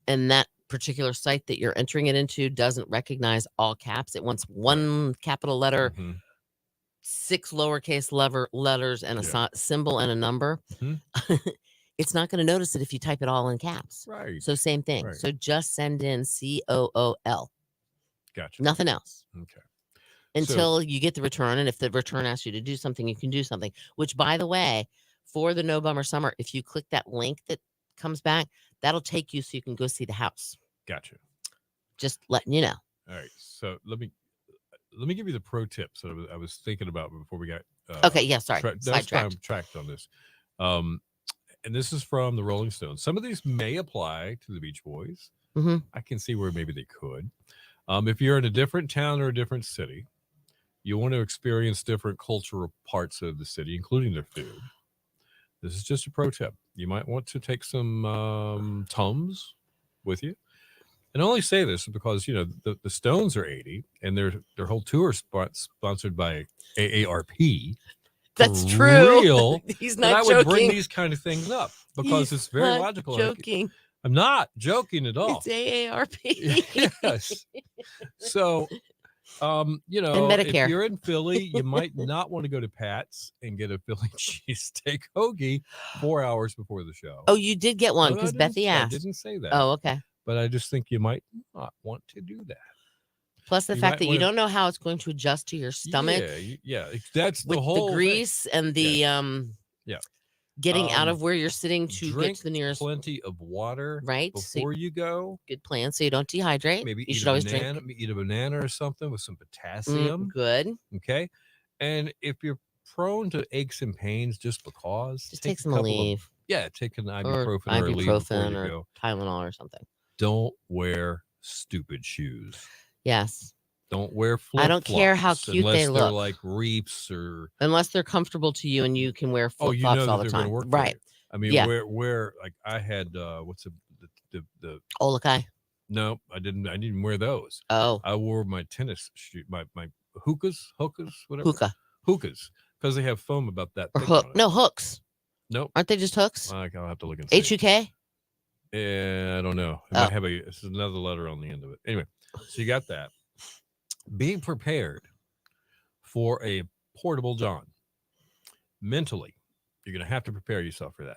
[SPEAKER 1] and that particular site that you're entering it into doesn't recognize all caps. It wants one capital letter, 6 lowercase letters, and a symbol and a number. It's not going to notice it if you type it all in caps.
[SPEAKER 2] Right.
[SPEAKER 1] So same thing.
[SPEAKER 2] Right.
[SPEAKER 1] So just send in COOL.
[SPEAKER 2] Gotcha.
[SPEAKER 1] Nothing else.
[SPEAKER 2] Okay.
[SPEAKER 1] Until you get the return. And if the return asks you to do something, you can do something. Which, by the way, for the No Bummer Summer, if you click that link that comes back, that'll take you so you can go see the house.
[SPEAKER 2] Gotcha.
[SPEAKER 1] Just letting you know.
[SPEAKER 2] All right. So let me give you the pro tips that I was thinking about before we got.
[SPEAKER 1] Okay. Yeah. Sorry.
[SPEAKER 2] I'm tracked on this. And this is from the Rolling Stones. Some of these may apply to the Beach Boys.
[SPEAKER 1] Mm-hmm.
[SPEAKER 2] I can see where maybe they could. If you're in a different town or a different city, you want to experience different cultural parts of the city, including their food. This is just a pro tip. You might want to take some Tums with you. And I only say this because, the Stones are 80 and their whole tour is sponsored by AARP.
[SPEAKER 1] That's true.
[SPEAKER 2] Real,
[SPEAKER 1] He's not
[SPEAKER 2] I
[SPEAKER 1] joking.
[SPEAKER 2] would bring these kind of things up because it's very logical.
[SPEAKER 1] Joking.
[SPEAKER 2] I'm not joking at all.
[SPEAKER 1] It's AARP.
[SPEAKER 2] Yes. So,
[SPEAKER 1] And Medicare.
[SPEAKER 2] if you're in Philly, you might not want to go to Pat's and get a Philly cheesesteak hoagie 4 hours before the show.
[SPEAKER 1] Oh, you did get one because Bethy asked.
[SPEAKER 2] I didn't say that.
[SPEAKER 1] Oh, okay.
[SPEAKER 2] But I just think you might not want to do that.
[SPEAKER 1] Plus the fact that you don't know how it's going to adjust to your stomach.
[SPEAKER 2] Yeah. That's
[SPEAKER 1] with
[SPEAKER 2] the whole
[SPEAKER 1] the grease
[SPEAKER 2] thing.
[SPEAKER 1] And the getting out of where you're sitting to get to the nearest.
[SPEAKER 2] Plenty of water before you go.
[SPEAKER 1] Good plan, so you don't dehydrate.
[SPEAKER 2] Maybe
[SPEAKER 1] you should always drink.
[SPEAKER 2] Eat a banana or something with some potassium.
[SPEAKER 1] Good.
[SPEAKER 2] Okay. And if you're prone to aches and pains just because,
[SPEAKER 1] take some Aleve.
[SPEAKER 2] Take an ibuprofen or Aleve before you go.
[SPEAKER 1] Tylenol or something.
[SPEAKER 2] Don't wear stupid shoes.
[SPEAKER 1] Yes.
[SPEAKER 2] Don't wear flip-flops.
[SPEAKER 1] I don't care how cute they look.
[SPEAKER 2] Unless they're like reefs or...
[SPEAKER 1] Unless they're comfortable to you and you can wear flip-flops all the time. Right.
[SPEAKER 2] I mean, where like I had, what's the...
[SPEAKER 1] Olakai.
[SPEAKER 2] No, I didn't wear those.
[SPEAKER 1] Oh.
[SPEAKER 2] I wore my tennis shoe, my hookahs, whatever. Hookahs. Because they have foam about that.
[SPEAKER 1] Or hook. No, hooks.
[SPEAKER 2] Nope.
[SPEAKER 1] Aren't they just hooks?
[SPEAKER 2] I'll have to look and see.
[SPEAKER 1] HUK?
[SPEAKER 2] Yeah, I don't know. It might have this is another letter on the end of it. Anyway, so you got that. Being prepared for a portable John. Mentally, you're going to have to prepare yourself for that.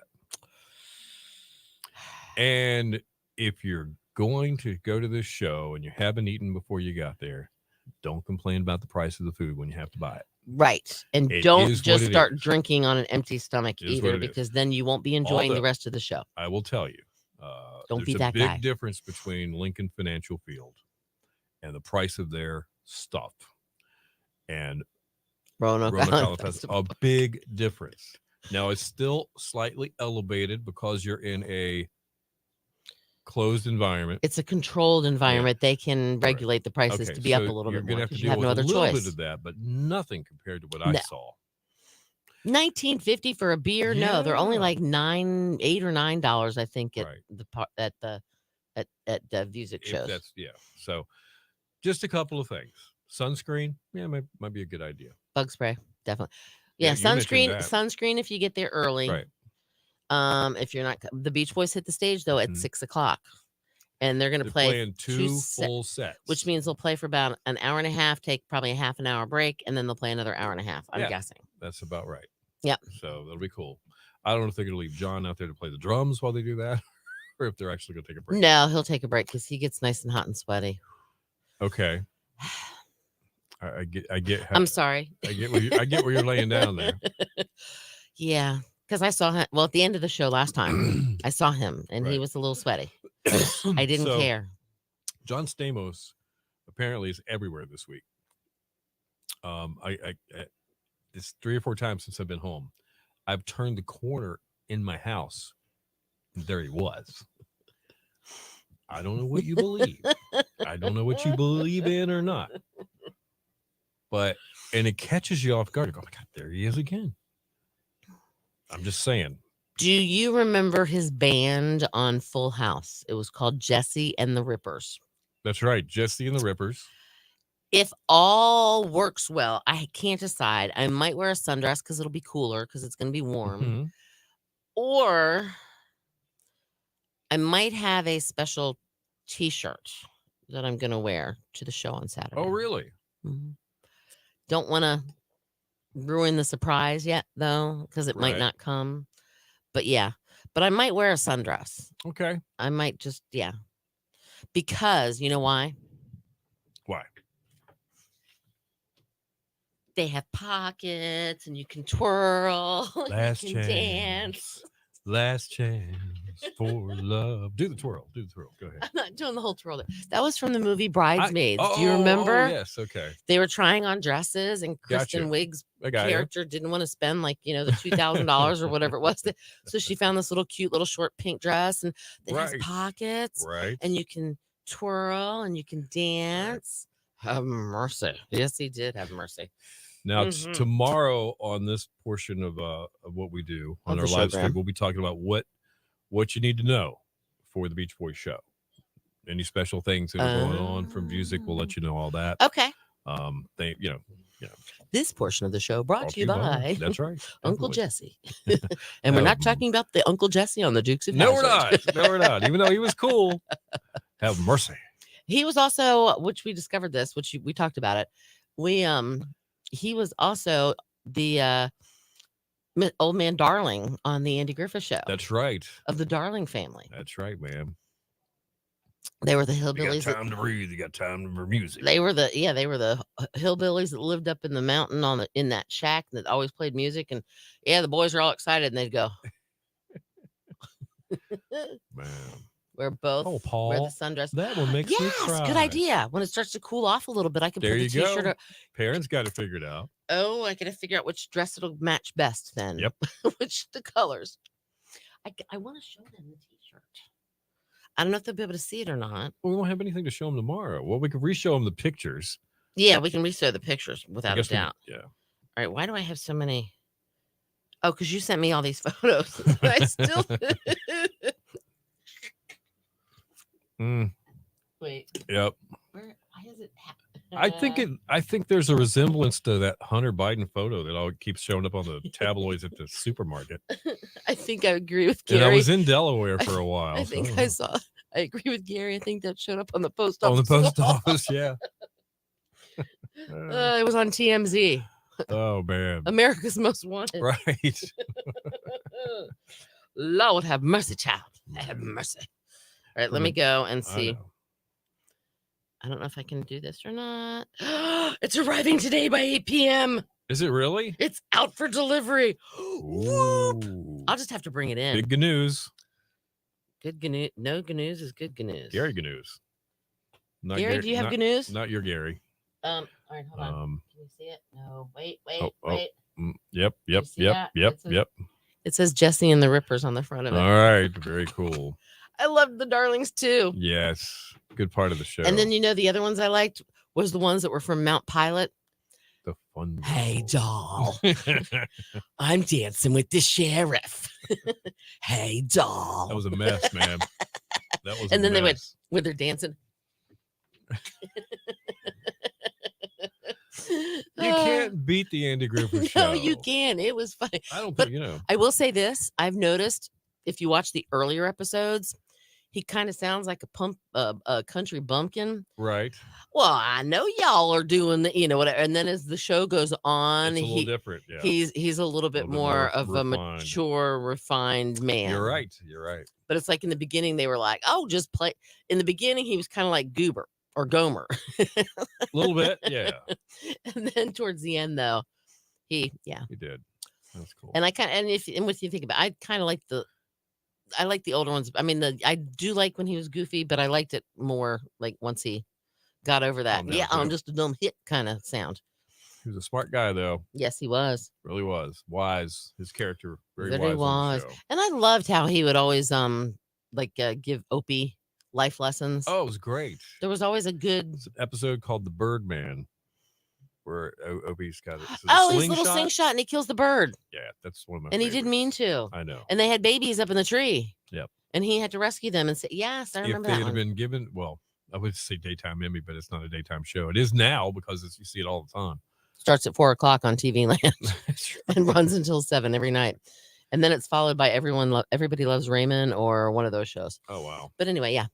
[SPEAKER 2] And if you're going to go to this show and you haven't eaten before you got there, don't complain about the price of the food when you have to buy it.
[SPEAKER 1] Right. And don't just start drinking on an empty stomach either, because then you won't be enjoying the rest of the show.
[SPEAKER 2] I will tell you.
[SPEAKER 1] Don't be that guy.
[SPEAKER 2] There's a big difference between Lincoln Financial Field and the price of their stuff and
[SPEAKER 1] Roanoke Island
[SPEAKER 2] Festival. A big difference. Now, it's still slightly elevated because you're in a closed environment.
[SPEAKER 1] It's a controlled environment. Yeah. They can regulate the prices to be up a little bit more.
[SPEAKER 2] You're going to have to deal with a little bit of that, but nothing compared to what I saw.
[SPEAKER 1] $19.50 for a beer? Yeah. No, they're only like $8 or $9, I think, at the music shows.
[SPEAKER 2] So, just a couple of things. Sunscreen, might be a good idea.
[SPEAKER 1] Bug spray, definitely. Yeah, sunscreen if you get there early.
[SPEAKER 2] Right.
[SPEAKER 1] If you're not, the Beach Boys hit the stage though at 6:00, and they're going to
[SPEAKER 2] They're
[SPEAKER 1] play
[SPEAKER 2] playing two full sets,
[SPEAKER 1] which means they'll play for about an hour and a half, take probably a half an hour break, and then they'll play another hour and a half. I'm guessing.
[SPEAKER 2] That's about right.
[SPEAKER 1] Yep.
[SPEAKER 2] So that'll be cool. I don't know if they're going to leave John out there to play the drums while they do that, or if they're actually going to take a break.
[SPEAKER 1] No, he'll take a break because he gets nice and hot and sweaty.
[SPEAKER 2] Okay. I get.
[SPEAKER 1] I'm sorry.
[SPEAKER 2] I get where you're laying down there.
[SPEAKER 1] Yeah, because I saw him. Well, at the end of the show last time, I saw him, and he was a little sweaty. I didn't care.
[SPEAKER 2] John Stamos apparently is everywhere this week. It's 3 or 4 times since I've been home. I've turned the corner in my house, and there he was. I don't know what you believe. I don't know what you believe in or not. And it catches you off guard. You go, oh my God, there he is again. I'm just saying.
[SPEAKER 1] Do you remember his band on Full House? It was called Jesse and the Rippers.
[SPEAKER 2] That's right. Jesse and the Rippers.
[SPEAKER 1] If all works well, I can't decide. I might wear a sundress because it'll be cooler because it's going to be warm.
[SPEAKER 2] Mm-hmm.
[SPEAKER 1] Or I might have a special T-shirt that I'm going to wear to the show on Saturday.
[SPEAKER 2] Oh, really?
[SPEAKER 1] Mm-hmm. Don't want to ruin the surprise yet, though, because it might not come. But yeah, but I might wear a sundress.
[SPEAKER 2] Okay.
[SPEAKER 1] I might just, because you know why?
[SPEAKER 2] Why?
[SPEAKER 1] They have pockets and you can twirl.
[SPEAKER 2] Last
[SPEAKER 1] you can
[SPEAKER 2] chance.
[SPEAKER 1] dance.
[SPEAKER 2] Last chance for love. Do the twirl. Go ahead.
[SPEAKER 1] I'm not doing the whole twirl. That was from the movie Bridesmaids. Do you
[SPEAKER 2] Oh,
[SPEAKER 1] remember?
[SPEAKER 2] Yes. Okay.
[SPEAKER 1] They were trying on dresses, and Kristen Wiig's character didn't want to spend the $2,000 or whatever it was. So she found this little cute little short pink dress, and it has pockets, and you can twirl and you can dance. Have mercy. Yes, he did have mercy.
[SPEAKER 2] Now, tomorrow on this portion of what we do on our live stream, we'll be talking about what you need to know for the Beach Boys show. Any special things that are going on from music, we'll let you know all that.
[SPEAKER 1] Okay.
[SPEAKER 2] This
[SPEAKER 1] portion of the show brought to you by
[SPEAKER 2] that's right,
[SPEAKER 1] Uncle Jesse. And we're not talking about the Uncle Jesse on the Dukes of Hazzard.
[SPEAKER 2] No, we're not. Even though he was cool. Have mercy.
[SPEAKER 1] He was also, which we discovered this, which we talked about it. He was also the old man Darling on the Andy Griffith show.
[SPEAKER 2] That's right.
[SPEAKER 1] Of the Darling family.
[SPEAKER 2] That's right, man.
[SPEAKER 1] They were the hillbillies.
[SPEAKER 2] You got time to breathe. You got time for music.
[SPEAKER 1] They were the hillbillies that lived up in the mountain in that shack that always played music. And the boys are all excited, and they'd go.
[SPEAKER 2] Man.
[SPEAKER 1] We're both
[SPEAKER 2] Paul,
[SPEAKER 1] wear the sundress.
[SPEAKER 2] That one makes me cry.
[SPEAKER 1] Good idea. When it starts to cool off a little bit, I can put the T-shirt up.
[SPEAKER 2] Parents got it figured out.
[SPEAKER 1] Oh, I got to figure out which dress it'll match best then.
[SPEAKER 2] Yep.
[SPEAKER 1] The colors. I want to show them the T-shirt. I don't know if they'll be able to see it or not.
[SPEAKER 2] Well, we won't have anything to show them tomorrow. Well, we could re-show them the pictures.
[SPEAKER 1] Yeah, we can re-show the pictures without a doubt.
[SPEAKER 2] Yeah.
[SPEAKER 1] All right. Why do I have so many? Oh, because you sent me all these photos. I still. Wait.
[SPEAKER 2] Yep.
[SPEAKER 1] Why is it
[SPEAKER 2] happening? I think there's a resemblance to that Hunter Biden photo that all keeps showing up on the tabloids at the supermarket.
[SPEAKER 1] I think I agree with Gary.
[SPEAKER 2] And I was in Delaware for a while.
[SPEAKER 1] I agree with Gary. I think that showed up on the post office.
[SPEAKER 2] On the post office, yeah.
[SPEAKER 1] It was on TMZ.
[SPEAKER 2] Oh, man.
[SPEAKER 1] America's Most Wanted.
[SPEAKER 2] Right.
[SPEAKER 1] Lord have mercy, child. Have mercy. All right, let me go and see. I don't know if I can do this or not. It's arriving today by 8 p.m.
[SPEAKER 2] Is it really?
[SPEAKER 1] It's out for delivery. Whoop. I'll just have to bring it in.
[SPEAKER 2] Big news.
[SPEAKER 1] Good news. No news is good news.
[SPEAKER 2] Gary news.
[SPEAKER 1] Gary, do you have good news?
[SPEAKER 2] Not your Gary.
[SPEAKER 1] All right, hold on. Can you see it? No, wait.
[SPEAKER 2] Yep. It
[SPEAKER 1] says Jesse and the Rippers on the front of it.
[SPEAKER 2] All right, very cool.
[SPEAKER 1] I loved the Darlings too.
[SPEAKER 2] Yes, good part of the show.
[SPEAKER 1] And then the other ones I liked was the ones that were from Mount Pilot.
[SPEAKER 2] The fun.
[SPEAKER 1] Hey, doll. I'm dancing with the sheriff. Hey, doll.
[SPEAKER 2] That was a mess, man. That was.
[SPEAKER 1] And then they went with their dancing.
[SPEAKER 2] You can't beat the Andy Griffith show.
[SPEAKER 1] No, you can. It was funny.
[SPEAKER 2] I don't.
[SPEAKER 1] But
[SPEAKER 2] I
[SPEAKER 1] will say this: I've noticed if you watch the earlier episodes, he kind of sounds like a country bumpkin.
[SPEAKER 2] Right.
[SPEAKER 1] Well, I know y'all are doing the, whatever. And then as the show goes on,
[SPEAKER 2] It's a little different. Yeah.
[SPEAKER 1] he's a little bit more of
[SPEAKER 2] refined.
[SPEAKER 1] a mature, refinred man.
[SPEAKER 2] You're right. You're right.
[SPEAKER 1] But it's like in the beginning, they were like, oh, just play. In the beginning, he was kind of like Goober or Gomer.
[SPEAKER 2] A little bit. Yeah.
[SPEAKER 1] And then towards the end, though, he
[SPEAKER 2] did. That's cool.
[SPEAKER 1] And I kind of, and what you think about, I kind of like I like the older ones. I mean, I do like when he was goofy, but I liked it more like once he got over that.
[SPEAKER 2] Calm down,
[SPEAKER 1] I'm
[SPEAKER 2] too.
[SPEAKER 1] just a dumb hit kind of sound.
[SPEAKER 2] He was a smart guy, though.
[SPEAKER 1] Yes, he was.
[SPEAKER 2] Really was. Wise. His character, very
[SPEAKER 1] Very
[SPEAKER 2] wise. On the show.
[SPEAKER 1] And I loved how he would always give Opie life lessons.
[SPEAKER 2] Oh, it was great.
[SPEAKER 1] There was always a good
[SPEAKER 2] It's an episode called The Birdman, where Opie's got it.
[SPEAKER 1] his little slingshot, and he kills the bird.
[SPEAKER 2] Yeah, that's one of my
[SPEAKER 1] And
[SPEAKER 2] favorites.
[SPEAKER 1] he didn't mean to.
[SPEAKER 2] I know.
[SPEAKER 1] And they had babies up in the tree.
[SPEAKER 2] Yep.
[SPEAKER 1] And he had to rescue them and say, yes, I remember
[SPEAKER 2] if
[SPEAKER 1] that
[SPEAKER 2] they
[SPEAKER 1] one.
[SPEAKER 2] had been given, well, I would say daytime Emmy, but it's not a daytime show. It is now because you see it all the time.
[SPEAKER 1] Starts at 4:00 on TV Land and runs until 7 every night. And then it's followed by Everybody Loves Raymond or one of those shows.
[SPEAKER 2] Oh, wow.
[SPEAKER 1] But anyway, yeah.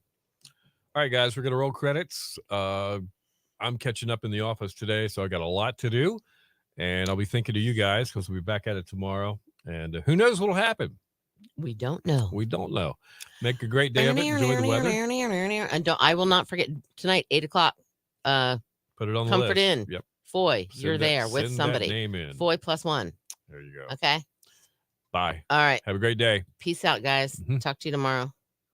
[SPEAKER 2] All right, guys, we're going to roll credits. I'm catching up in the office today, so I got a lot to do. And I'll be thinking of you guys because we'll be back at it tomorrow. And who knows what'll happen?
[SPEAKER 1] We don't know.
[SPEAKER 2] We don't know. Make a great day of it. Enjoy the weather.
[SPEAKER 1] And I will not forget tonight, 8:00.
[SPEAKER 2] Put it on the
[SPEAKER 1] Comfort
[SPEAKER 2] list.
[SPEAKER 1] Inn.
[SPEAKER 2] Yep.
[SPEAKER 1] Foy, you're there with
[SPEAKER 2] send
[SPEAKER 1] somebody.
[SPEAKER 2] That name in.
[SPEAKER 1] Foy +1.
[SPEAKER 2] There you go.
[SPEAKER 1] Okay.
[SPEAKER 2] Bye.
[SPEAKER 1] All right.
[SPEAKER 2] Have a great day.
[SPEAKER 1] Peace out, guys.
[SPEAKER 2] Mhm.
[SPEAKER 1] Talk to you tomorrow.